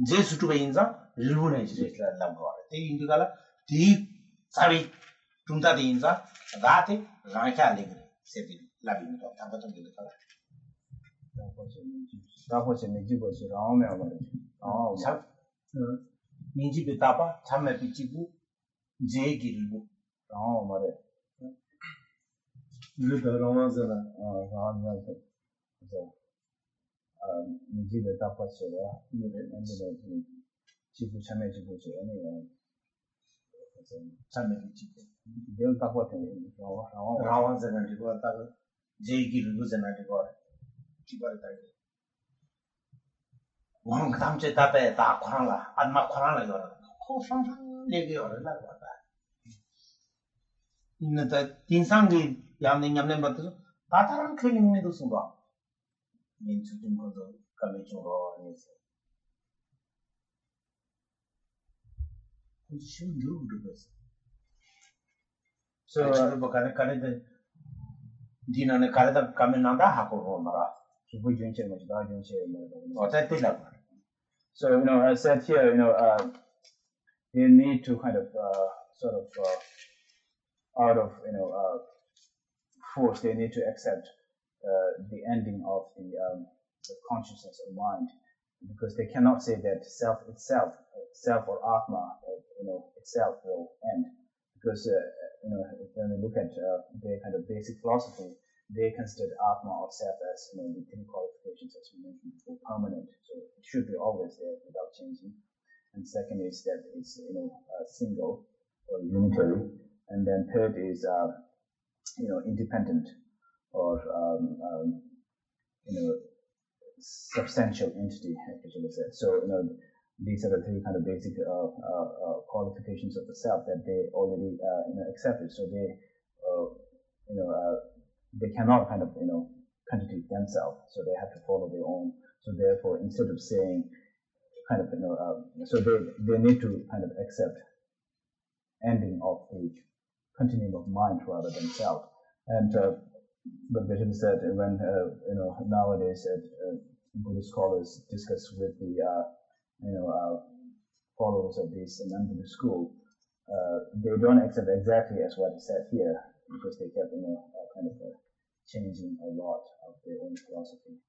제수투베 인자 일본에 지르는 거 때 인도가라 디 사비 tumtade inza date rancha alegre sebi labimito tabato de kala dapo se mejibo se raome amare 참 민지 베타바 참매 비치고 제기르고 amare 이거 라마잖아 raame so mejibo dapo se ra ande 지부 참여 지부지 아니 참매 비치고 देव तापो थे रावण से नहीं हुआ था जय की रुगु से नहीं हुआ की बात है वहाँ काम से तापे ता खुराला आत्मा खुराला यो को संसार लेके और ना होता इन तो तीन संगी यामने बात तो तातारंग खेलिंग में तो सुबह इन चुटुम को तो कमी चुरो नहीं से कुछ शुद्ध So bakane kane de dina ne kare da kame nanda hako mara. So we drink much da drink Ota tila. So as said here, they need to kind of out of force, they need to accept the ending of the consciousness or mind, because they cannot say that self or Atma, itself will end, because when we look at their kind of basic philosophy, they consider Atma or self as the three qualifications, as we mentioned before, permanent, so it should be always there without changing. And second is that it's single or unitary, and then third is independent or substantial entity, actually said. So these are the three kind of basic qualifications of the self that they already accepted. So they cannot kind of contradict themselves. So they have to follow their own. So therefore, instead of saying kind of so they need to kind of accept ending of the continuum of mind rather than self. And but Bishop said when nowadays Buddhist scholars discuss with the followers of this non-Buddhist school, they don't accept exactly as what he said here, because they kept kind of changing a lot of their own philosophy.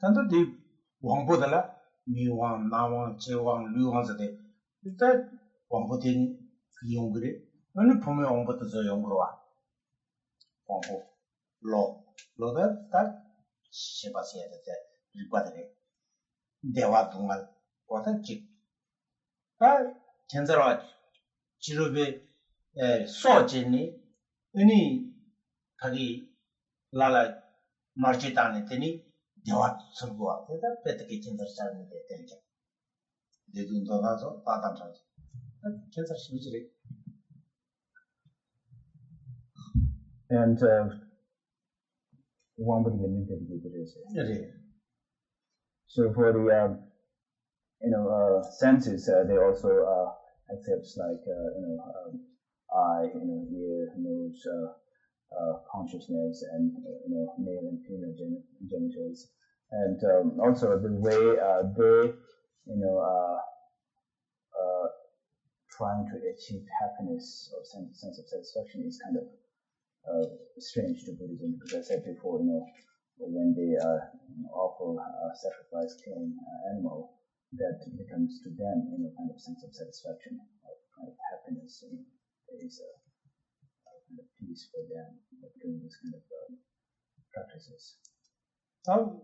단도 디 왕보달라 미왕 나왕 제왕 류왕서데 일단 왕보된 그 용그래 어느 보면 왕보도 저 용그러 와 왕보 로다 딱 시바시야 돼 일과들이 대화 동안 와서 직아 견자로 지루베 소진이 아니 자기 라라 마르치타네 되니 대화 설부와 대다 배트게 견자를 되게 대둔도 가서 바담상 견자 심지래. And one would get dedicated is it. So for the senses, they also accept like eye, ear, nose, consciousness, and male and female genitals, and also the way they trying to achieve happiness or sense of satisfaction is kind of strange to Buddhism, because I said before, when they offer sacrifice, killing animal, that becomes to them, kind of sense of satisfaction, or kind of happiness. There is a kind of peace for them doing this kind of practices.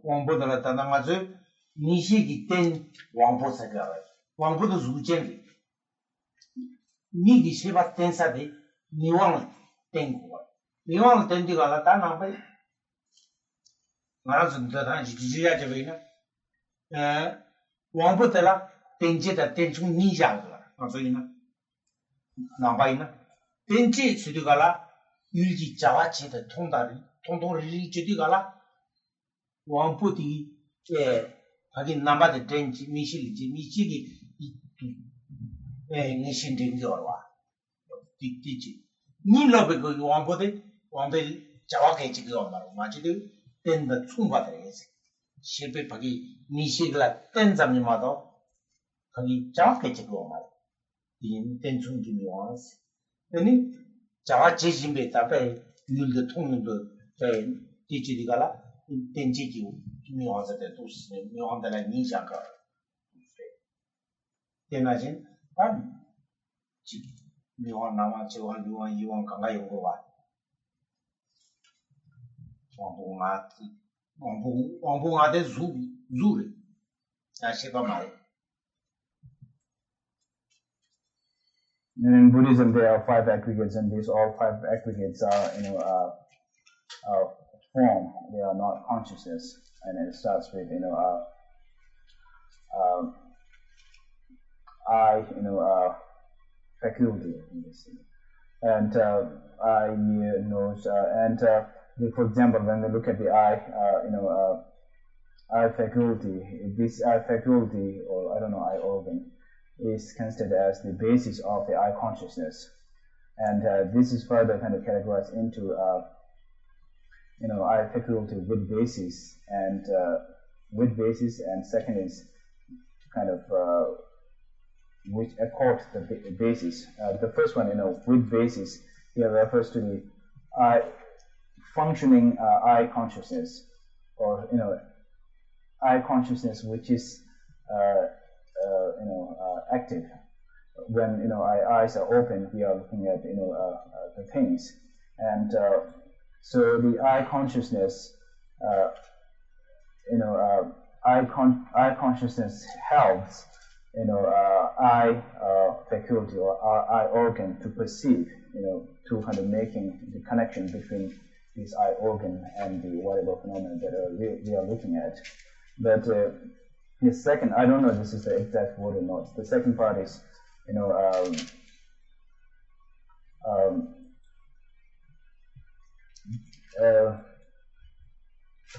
왕보다라 단당아주 니시기 땐 왕보사가 왕보도 주젠리 니기 시바 땐사데 니왕 땡고 니왕 땡디가라 다나베 나라서 더 지지야 저베나 왕보다라 땡제다 땡중 니자가 어서이나 나바이나 땡제 수디가라 일지 자와치의 통도를 일지디가라 왕보디 하긴 남바데 땡지 미실지 미치기 니신딩겨와 디디지 니로베 그 왕보데 자와게 지금 말로 마치도 땡다 충바데스 실패 바기 니시글라 땡잠이마도 거기 자와게 지금 말 이 땡충기 요한스 아니 자와 지진베 답에 율도 통능도 디지디가라 땡지기 미화자데 도스 미화한다라 니장가 대나진 반 지 미화 나와 제와 류와 이왕 강가 용거와 왕봉아데 주리 아시바 말. And in Buddhism, there are 5 aggregates, and these all 5 aggregates are, form. They are not consciousness. And it starts with, eye, faculty, and eye, ear, nose, and for example, when we look at the eye, eye faculty. This eye faculty, or I don't know, eye organ, is considered as the basis of the eye consciousness, and this is further kind of categorized into eye faculty with basis, and second is kind of which accord the basis. The first one, with basis, here refers to the functioning eye consciousness, or eye consciousness which is active. When our eyes are open, we are looking at the things, and so the eye consciousness, eye consciousness helps eye faculty or eye organ to perceive, to kind of making the connection between this eye organ and the whatever phenomenon that we are looking at. But the second, I don't know if this is the exact word or not. The second part is,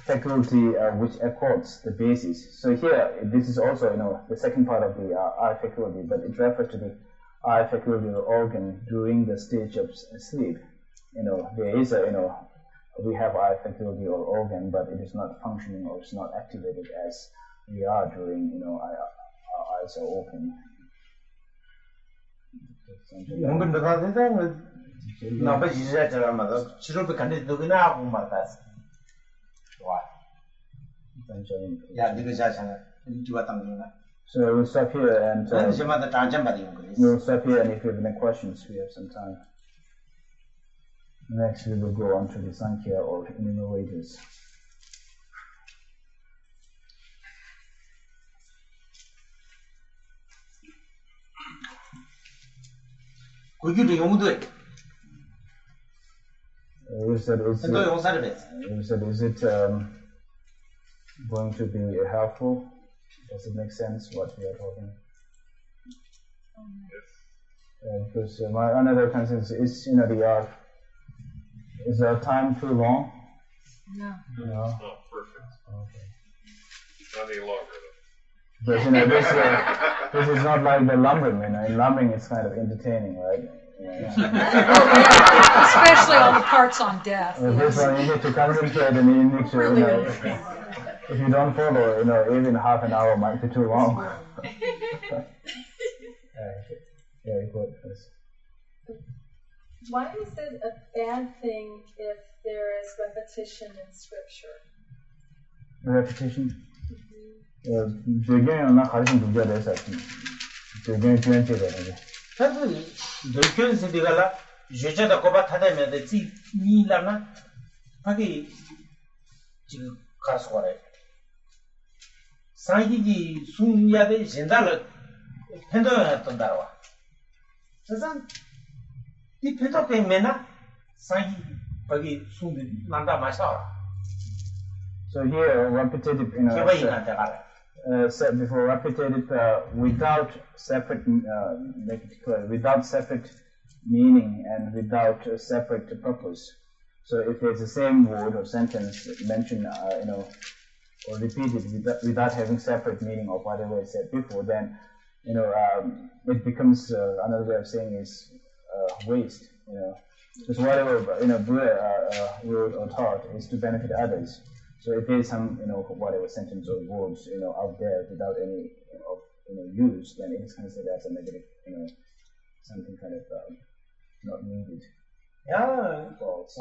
faculty which accords the basis. So here, this is also, the second part of the eye faculty, but it refers to the eye faculty or organ during the stage of sleep. There is we have eye faculty or organ, but it is not functioning or it's not activated as we are during, our eyes are open. So we'll stop here and we'll stop here, and if you have any questions, we have some time. Next, we will go on to the Sankhya or enumerators. Is it going to be helpful? Does it make sense what we are talking? Yes. Because my another concern is, the art. Is our time too long? No. No. Oh, perfect. Okay. Not any longer But this is not like the lumbering. In lumbering, it's kind of entertaining, right? Especially all the parts on death. This one you need to concentrate and you need to, Really if you don't follow, even half an hour might be too long. Very good. Yes. Why is it a bad thing if there is repetition in scripture? Repetition? So here, repetitive, said before, repetitive without separate, make it clear, without separate meaning and without a separate purpose. So if there's the same word or sentence mentioned, or repeated without having separate meaning of whatever is said before, then it becomes another way of saying is waste. Because whatever Buddha word or taught is to benefit others. So if there is some whatever sentence or words out there without any use, then it is considered as a negative, something kind of not needed. Yeah, false.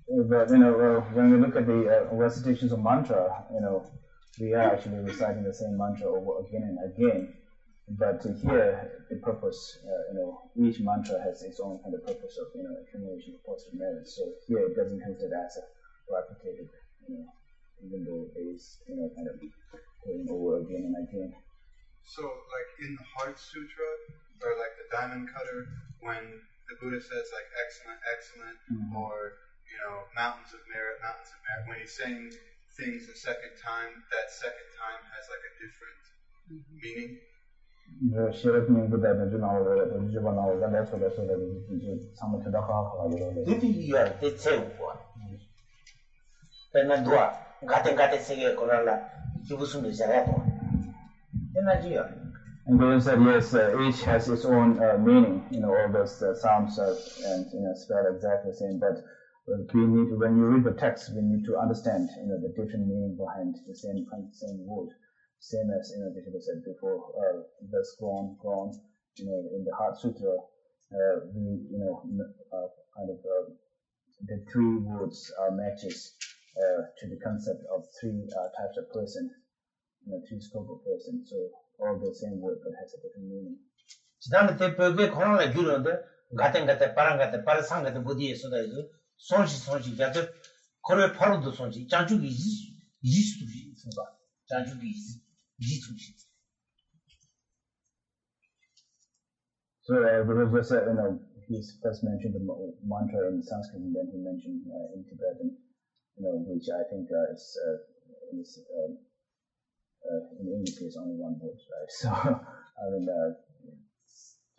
But when we look at the recitations of mantra, we are actually reciting the same mantra over again and again. But here, the purpose, each mantra has its own kind of purpose of accumulation of positive merits. So here, it doesn't consider as a repetitive, even though it is kind of going over again and again. So, like in the Heart Sutra, or like the Diamond Cutter, when the Buddha says like excellent, excellent, or mountains of merit, when he's saying things a second time, that second time has like a different meaning. And Buddha said, yes, each has its own meaning. All those psalms and spell exactly the same. But we need, when you read the text, we need to understand, the different meaning behind the same word. Same as Buddha said before, thus gone. In the Heart Sutra, we the three words are matches to the concept of three types of person, three scope of person. So all the same word but has a different meaning. 지난해 때 벽에 코로나 줄었는데 같은 파랑 같은 파르상 같은 부디에 쏟아져 손시 자저 거래 파로도 손시 장주기 이지수도 있습니다. 장주기 이지수시. So Buddha just said, he first mentioned the mantra in Sanskrit, and then he mentioned in Tibetan, which I think is in English is only one word, right? So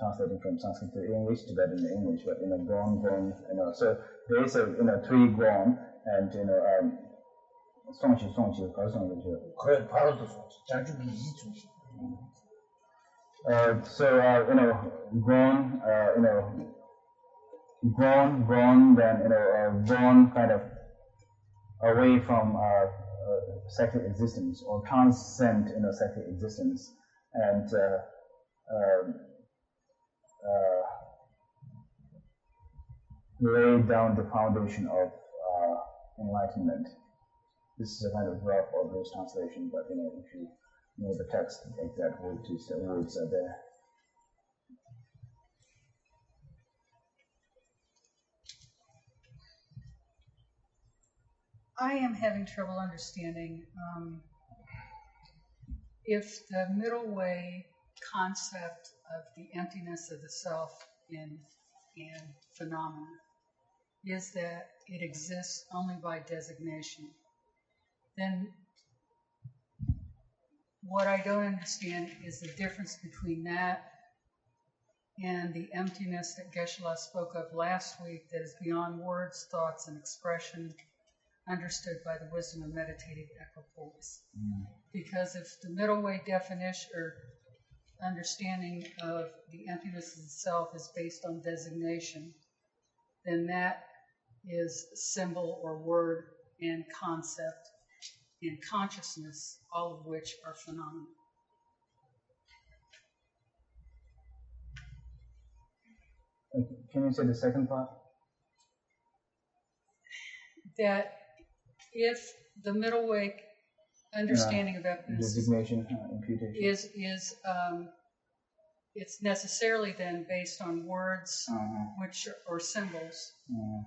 translating from Sanskrit to English, Tibetan to English, but gone, so there is three gone, and 송시 거래 파로도 손시 장주기 이지수시. grown, then grown kind of away from sexual existence or transcend sexual existence, and lay down the foundation of enlightenment. This is a kind of rough or loose translation, but if you know the text, the exact words are there. I am having trouble understanding if the middle way concept of the emptiness of the self in phenomena is that it exists only by designation, then what I don't understand is the difference between that and the emptiness that Geshe-la spoke of last week, that is beyond words, thoughts, and expression, understood by the wisdom of meditative equipoise. Because if the middle way definition or understanding of the emptiness of the self is based on designation, then that is symbol or word and concept and consciousness, all of which are phenomena. Can you say the second part? That if the middle way understanding of emptiness designation, imputation is it's necessarily then based on words, which or symbols,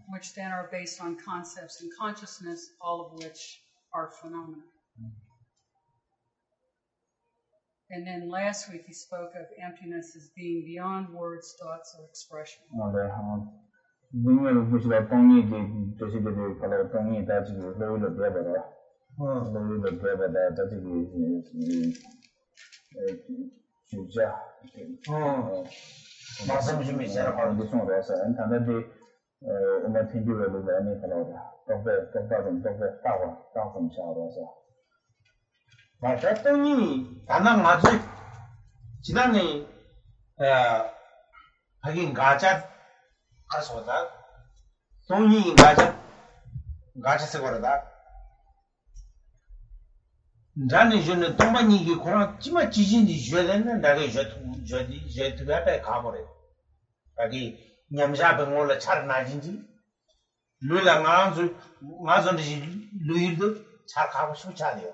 which then are based on concepts and consciousness, all of which are phenomena. And then last week he spoke of emptiness as being beyond words, thoughts, or expression. 말씀 좀 있어라 바로 맞았더니 다낭 아주 지난해 하긴 가자 가서다 동이 가자서 그러다 나는 저는 동반이기 고랑 찌마 지진이 줘야 되는 나게 저도 앞에 가버려 여기 냠자병 올라 차르나진지 루랑 나존지 루일도 잘 가고 싶잖아요.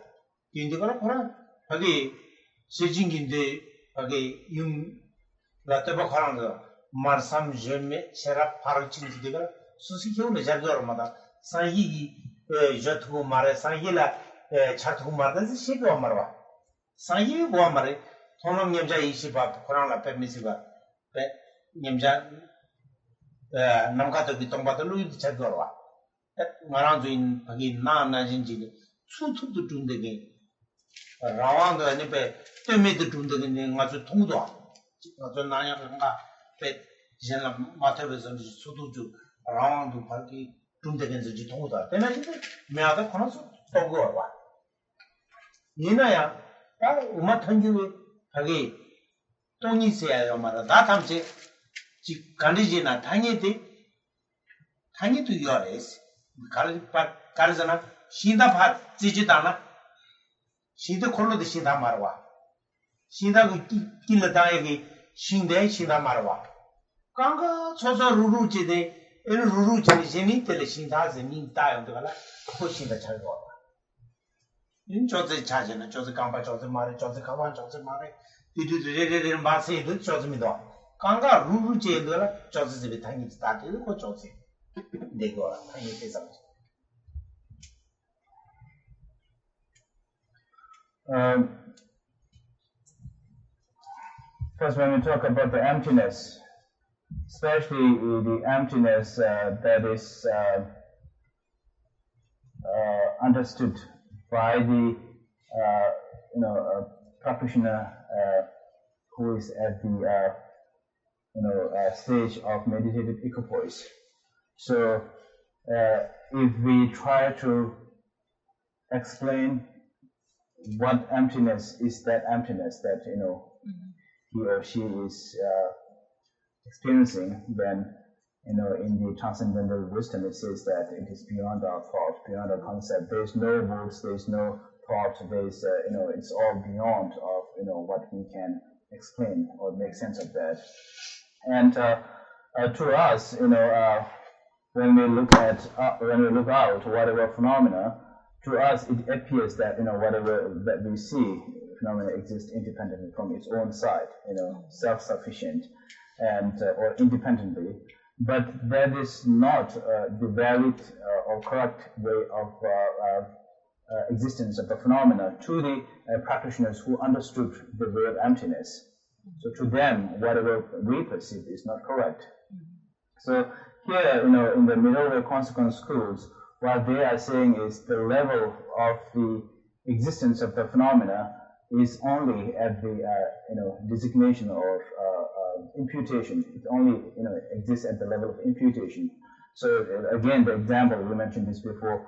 근데 그러나 여기 세진인데 여기 용 라테바 가랑도 말삼 제메 체라 파르친지가 수수기오네 자거마다 사이기 저투고 말에 사이라 차투고 말다 시고 말와 사이 뭐 말에 통남 냠자 이시바 코랑라 페미시바 페 냠자 남가도 비통바도 루이도 자거와 마랑주인 거기 나나진지 수투도 준데게 라왕도 아니베 때메도 준데게 아주 통도 아주 나냐가 베 제가 마타베서 수도주 라왕도 발기 준데게지 통도 때문에 메아가 코너서 통고와 이나야 아 우마 턴주에 하기 Tony say Yomara, that I'm saying, Kandijina, Tanya to yours, Karzana, Shinda Pat, Zijitana, Shinda Kolo de Shinda Marwa. Shinda Kilatayagi, Shinde, Shinda Marwa. Kanga, Sosa Ruruchi de, and Ruruchi is any teleshindas and in time of the pushing the Chagua. In Jose Chajana, Jose Kamba, Jose Mari, Jose Kawan, Jose Mari, did you read it in Basi, Jose Mido. Kanga, Ruruchi, Jose the tiny started, what Jose. They go on, tiny peasant. First, when we talk about the emptiness, especially the emptiness that is understood by the practitioner who is at the stage of meditative equipoise. So, if we try to explain what emptiness is, that emptiness that he or she is experiencing, then in the transcendental wisdom it says that it is beyond our thought, beyond our concept. There is no words, there is no thought. There is it's all beyond of what we can explain or make sense of that. And to us, when we look out whatever phenomena, to us it appears that whatever that we see, phenomena exist independently from its own side, self-sufficient and or independently. But that is not the valid or correct way of existence of the phenomena to the practitioners who understood the way of emptiness. So to them, whatever we perceive is not correct. So here, in the middle way consequence schools, what they are saying is the level of the existence of the phenomena is only at the designation of imputation. It only exists at the level of imputation. So again, the example we mentioned this before.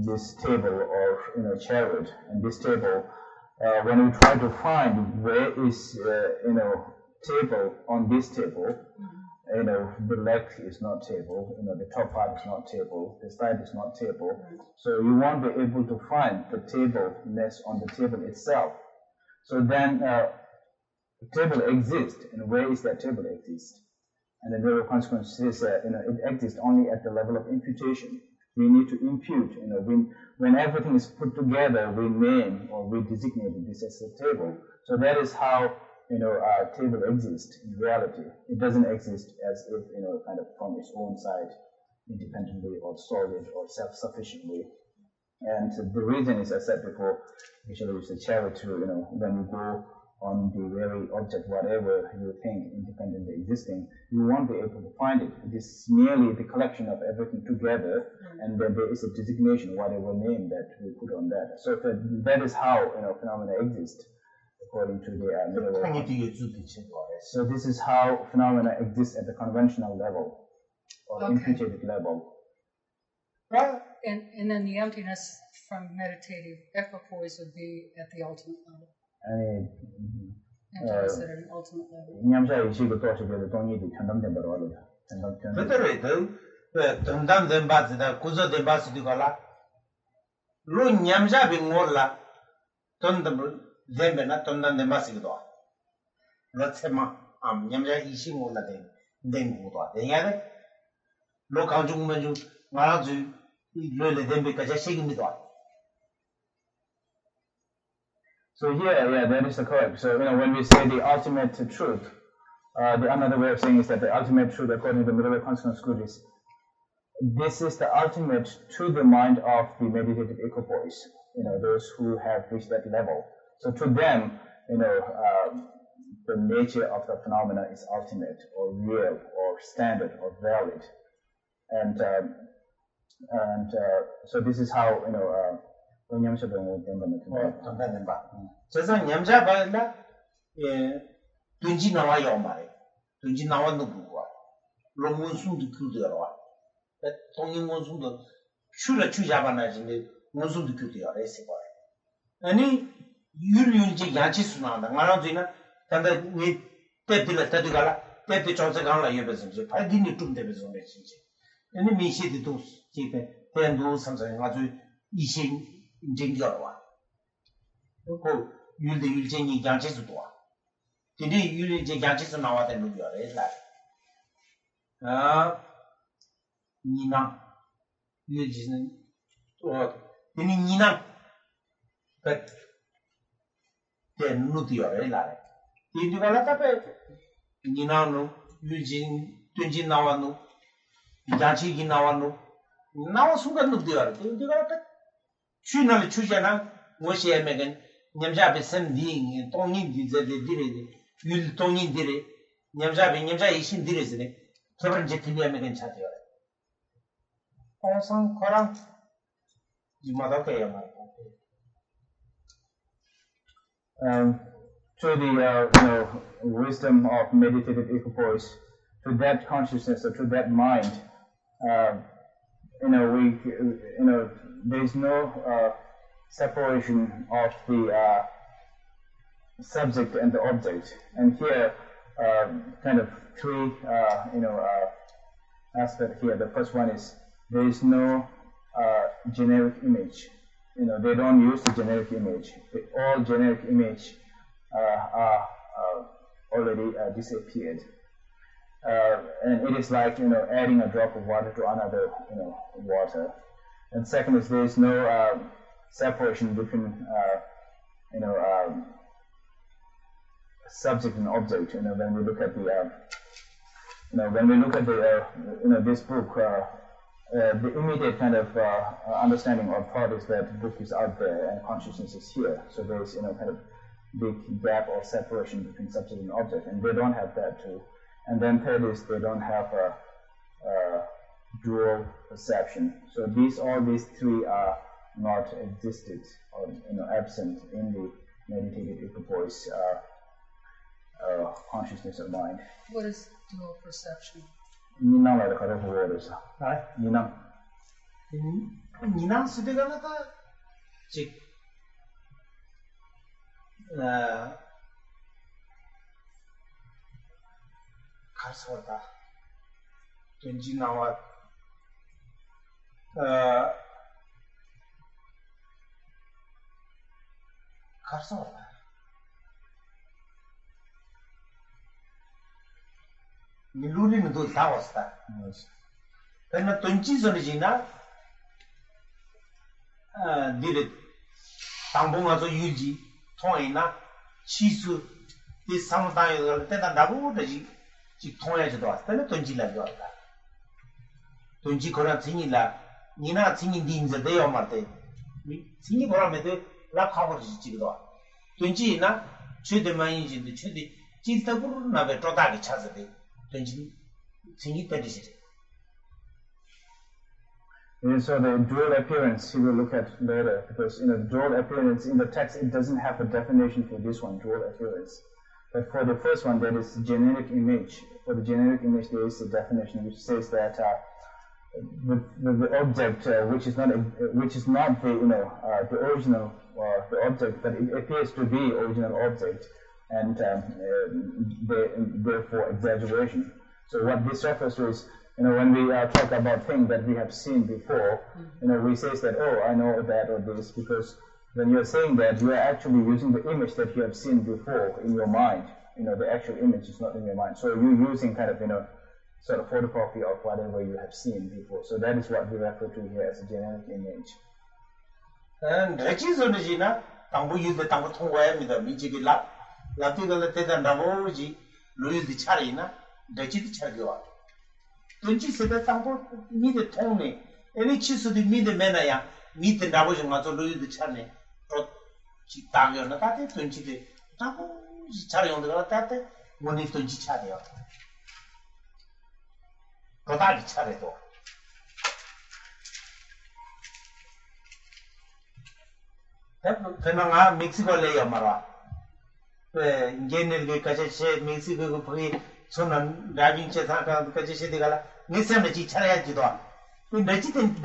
This table or chariot, and this table. When we try to find where is table on this table, the leg is not table, the top part is not table, the side is not table. So you won't be able to find the tableness on the table itself. So then the table exists, and where is that table exist? And the neural consequence says that it exists only at the level of imputation. We need to impute, when everything is put together, we name or we designate this as a table. So that is how our table exists in reality. It doesn't exist as if kind of from its own side, independently or solid or self-sufficiently. And the reason is, as I said before, usually it's a chariot to when you go on the very object, whatever you think independently existing, you won't be able to find it. It is merely the collection of everything together, and then there is a designation, whatever name that we put on that. So that is how phenomena exist, according to the So this is how phenomena exist at the conventional level, or imputed level. And then the emptiness from meditative equipoise would be at the ultimate level. Emptiness at an ultimate level. So here, that is the correct. So when we say the ultimate truth, another way of saying is that the ultimate truth, according to the middle consequence school, is this is the ultimate to the mind of the meditative equipoise. Those who have reached that level. So to them, the nature of the phenomena is ultimate or real or standard or valid, and so this is how 아니 유륜지 야치스나다 말아주나 근데 니 때들에 때들가라 때들 조사강라 예배선지 발디니 좀 되면서 진짜 얘네 미시도 지대 대도 삼성 아주 이신 인증겨와 그 율대 율쟁이 양치수도 와 근데 율이제 양치수 나와야 되는 거래 니나 율지는 근데 니나 그 대누디어래 라래 이디가라 답에 니나노 율진 뜬진 나와노 양치기 나와노 나와 순간 누디어래 이디가라 취나를 추잖아 무엇이 애매겐 냠자베 샘딩 동인 디제디레 율 동인 디레 냠자베 냠자 이신 디레스네 저번 제 틀리면 차대요. 항상 거랑 이마다 돼야 말고. Through the wisdom of meditative equipoise, to that consciousness or to that mind, there is no separation of the subject and the object. And here, kind of three, aspects here. The first one is there is no generic image. They don't use the generic image. All generic image are already disappeared. And it is like adding a drop of water to another water. And second is there is no separation between subject and object. When we look at the this book, the immediate kind of understanding or thought is that the book is out there and consciousness is here. So there is kind of big gap or separation between subject and object, and they don't have that too. And then third is they don't have a dual perception. So all these three are not existed or absent in the meditative equipoise consciousness of mind. What is dual perception? Ninang la kare ho wo sa. Ninang. Ninang sidega na ta chik karsorta tenji nawa karsorta Miluri nudo tawasta. Karena tunci sonjina dire tambung aso yuji thongina chisu di samdayo tena dabu daji chi thongya jdo asta tunci la jorda. Tunci kora tsini la nina tsini dinze de yo marte. Tsini kora mede la khawor ji jdo. Tunci na chede mai ji de chede jinta guru na be toda ge chazde. And so the dual appearance we will look at later, because the dual appearance in the text, it doesn't have a definition for this one, dual appearance. But for the first one, that is generic image. For the generic image, there is a definition which says that the object, which is not the original the object, but it appears to be original object, and therefore exaggeration. So what this refers to is, when we talk about things that we have seen before, we say that, oh, I know that or this, because when you're saying that, you are actually using the image that you have seen before in your mind. The actual image is not in your mind. So you're using kind of, sort of photocopy of whatever you have seen before. So that is what we refer to here as a generic image. And tambu use the tambu thongwaya mi da mi ji la Latigala Teda Navoji, Louis the Charina, the Chit Chagua. Don't you say that Tambo need a Tony? Any chiss of the mid menaya, meet the Navojan Mato Louis the Charne, Chitavio Natate, 20 days. Tambo Chari on the Latate, one is to Chichadio. Totali Charito. Penanga Mexico lay Mara. General Kache Mexico Puri Sonan driving Chesaka Kache de Gala, Nissan Chichaya Jidon. In Regitan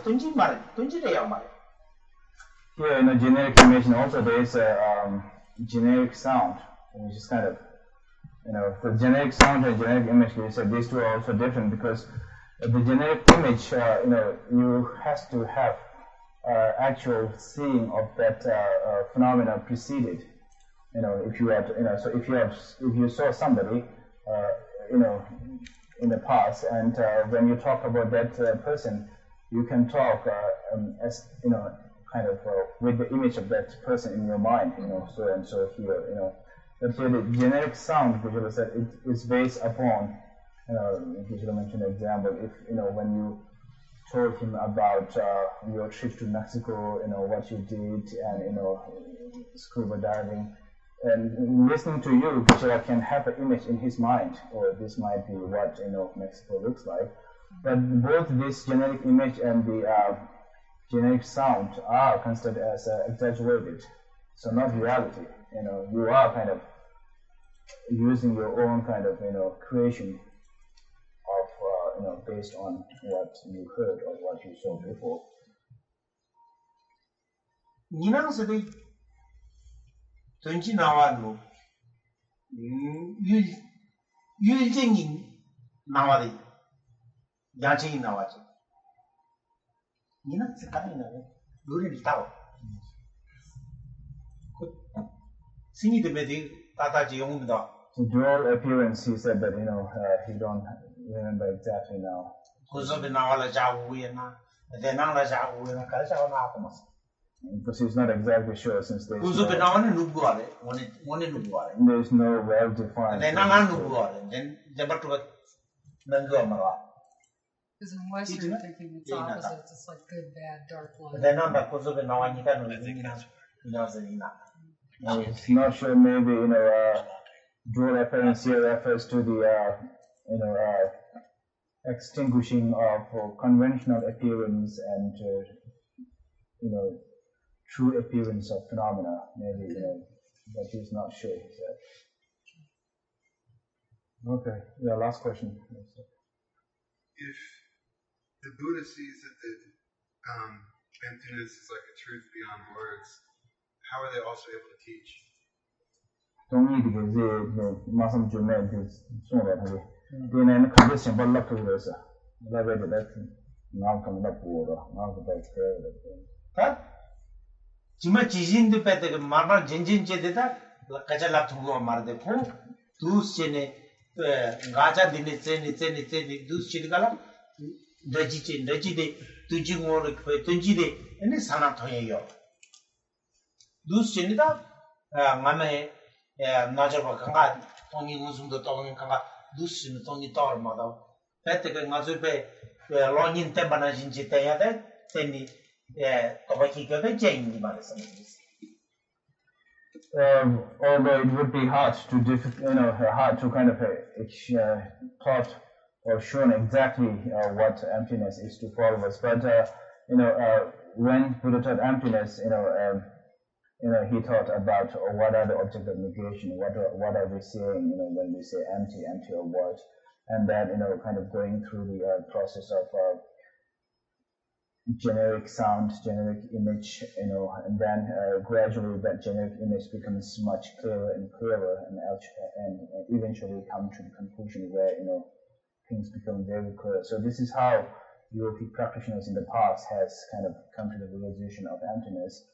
Tunji Mari, Tunji Mari. Here in a generic image also there is a generic sound which is kind of, the generic sound and generic image, you said these two are also different because the generic image, you has to have actual seeing of that phenomena preceded. If you had, so if you saw somebody, in the past, and when you talk about that person, you can talk as kind of with the image of that person in your mind, so and so here, But here the generic sound, which I said, it is based upon, you should mention an example, if, when you told him about your trip to Mexico, what you did, and, scuba diving, and listening to you, Kuchera can have an image in his mind, or this might be what, Mexico looks like. But both this generic image and the generic sound are considered as exaggerated, so not reality. You are kind of using your own kind of, creation of, based on what you heard or what you saw before. Tunji Nawano, you Nawadi, Yachi Nawaji. Nina Sakana, Guri Tao. Sing the Bedi, Tata Jiungda. So, dual appearance, he said that, he don't remember exactly now. Who's of the Nawala Jawina, the Nala Jawina, Kaja. Because he's not exactly sure since there's no well-defined. Then Because in Western thinking, it's opposite. It's like good, bad, dark, light. He's not sure. Maybe dual appearance here refers to the extinguishing of conventional appearance and true appearance of phenomena, maybe, but he's not sure, he said. Okay, last question. If the Buddha sees that the emptiness is like a truth beyond words, how are they also able to teach? Jima Jijin the Pet, Marma Jinjin Jedida, Kachala Tungo Mardepo, Dusene, Gaja Dinitsen, Dus Chidgala, Dajichin, Dajide, Tujimo, Tunjide, and the Sanatoyo. Dus Chinida, Mame, Najava Kanga, Tony Musum the Tong Kanga, Dus in Tony Tor Mother, Petek Mazupe, Longin Tempanajin Jitaya, Tenny. Although it would be hard to kind of taught or shown exactly what emptiness is to followers, but when Buddha taught emptiness, he taught about what are the objects of negation, what are we saying, when we say empty or what, and then kind of going through the process of generic sound, generic image, and then gradually that generic image becomes much clearer and clearer, and eventually come to the conclusion where things become very clear. So this is how yogic practitioners in the past has kind of come to the realization of emptiness,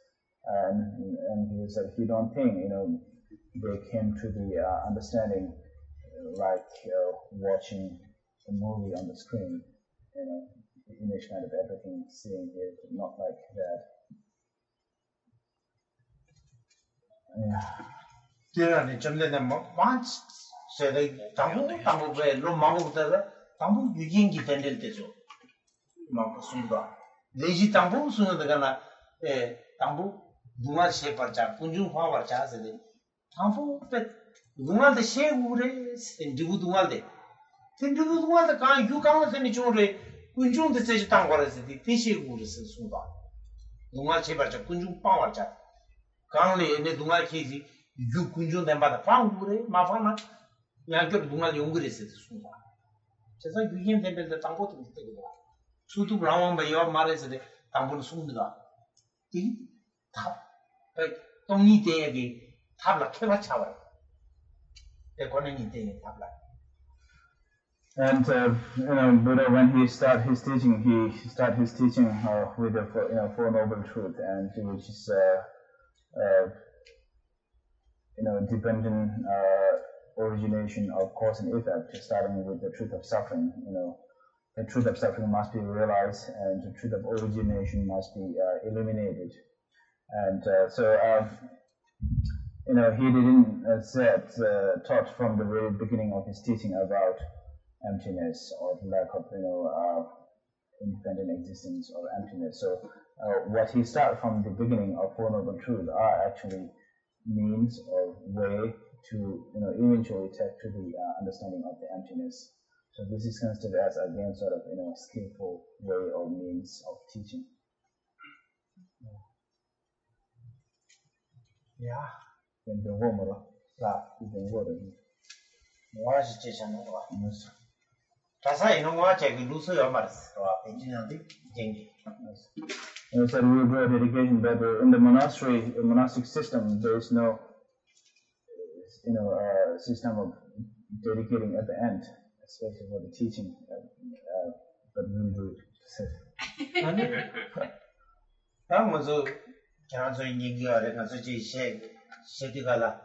and he said he don't think they came to the understanding like watching a movie on the screen, the image kind of everything seeing it, not like that. Yeah. Kunjung the stage tangores, the Tishi Gurus and Suda. Dunga Chebacha, Kunjung Powercha. Currently, in the Dunga Kisi, you Kunjung them by the Fangure, Mafana, Yanker Dunga Yunguris is Suda. Just like we can temple the Tango to take it. Sutu Brown by your Maris, the Tambun Sunda. Tap. But don't need day again. Tabla Kevachawa. te kone ni te tabla. And Buddha, when he started his teaching, with the Four Noble Truth, and which is dependent origination of cause and effect, starting with the truth of suffering. The truth of suffering must be realized, and the truth of origination must be eliminated. And he didn't taught from the very beginning of his teaching about emptiness or lack of independent existence or emptiness. So what he started from the beginning of Four Noble Truths are actually means or way to eventually take to the understanding of the emptiness. So this is considered as again sort of skillful way or means of teaching. Yeah. When the woman, What is it? Tasa ino wa check do so your matters. And said we will do a dedication, but in the monastic system, there is no, system of dedicating at the end, especially for the teaching. But we will do it. I'm also cancer in India, and as a shake, Shetigala,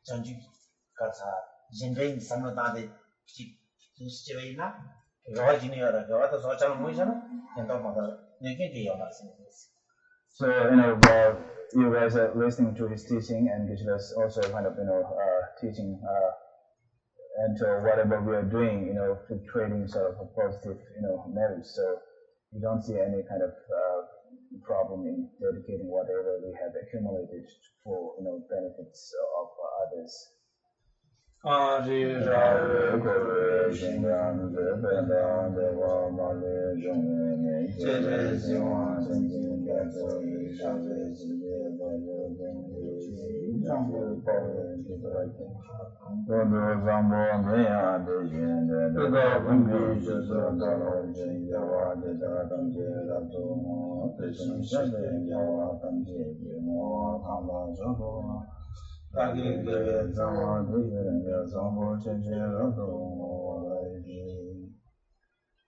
Chanju Kasa, Jinding, some of that, Stivina, Virginia, the social motion, and the mother. So you guys are listening to his teaching, and Geshe-la's also kind of teaching, and whatever we are doing, creating sort of a positive merit. So we don't see any kind of problem in dedicating whatever we have accumulated for benefits of others.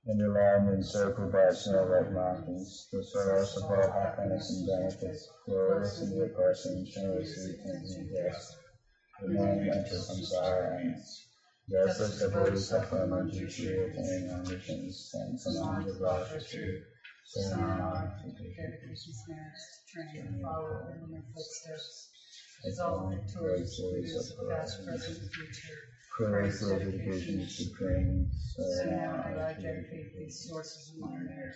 And the land encircled by snow-white mountains, the source of all happiness and benefits, flows in the person generously and rest. The man enters samsara ends. Just as the bodhisattva Manjushri attaining omniscience and Sananda Vajrasu, so now I take dedication's merits to train and follow in my footsteps, exalted towards the ways of past, present, and future. praise the dedication is supreme, so now I dedicate these sources of my merit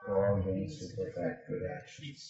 for all beings to perfect good actions.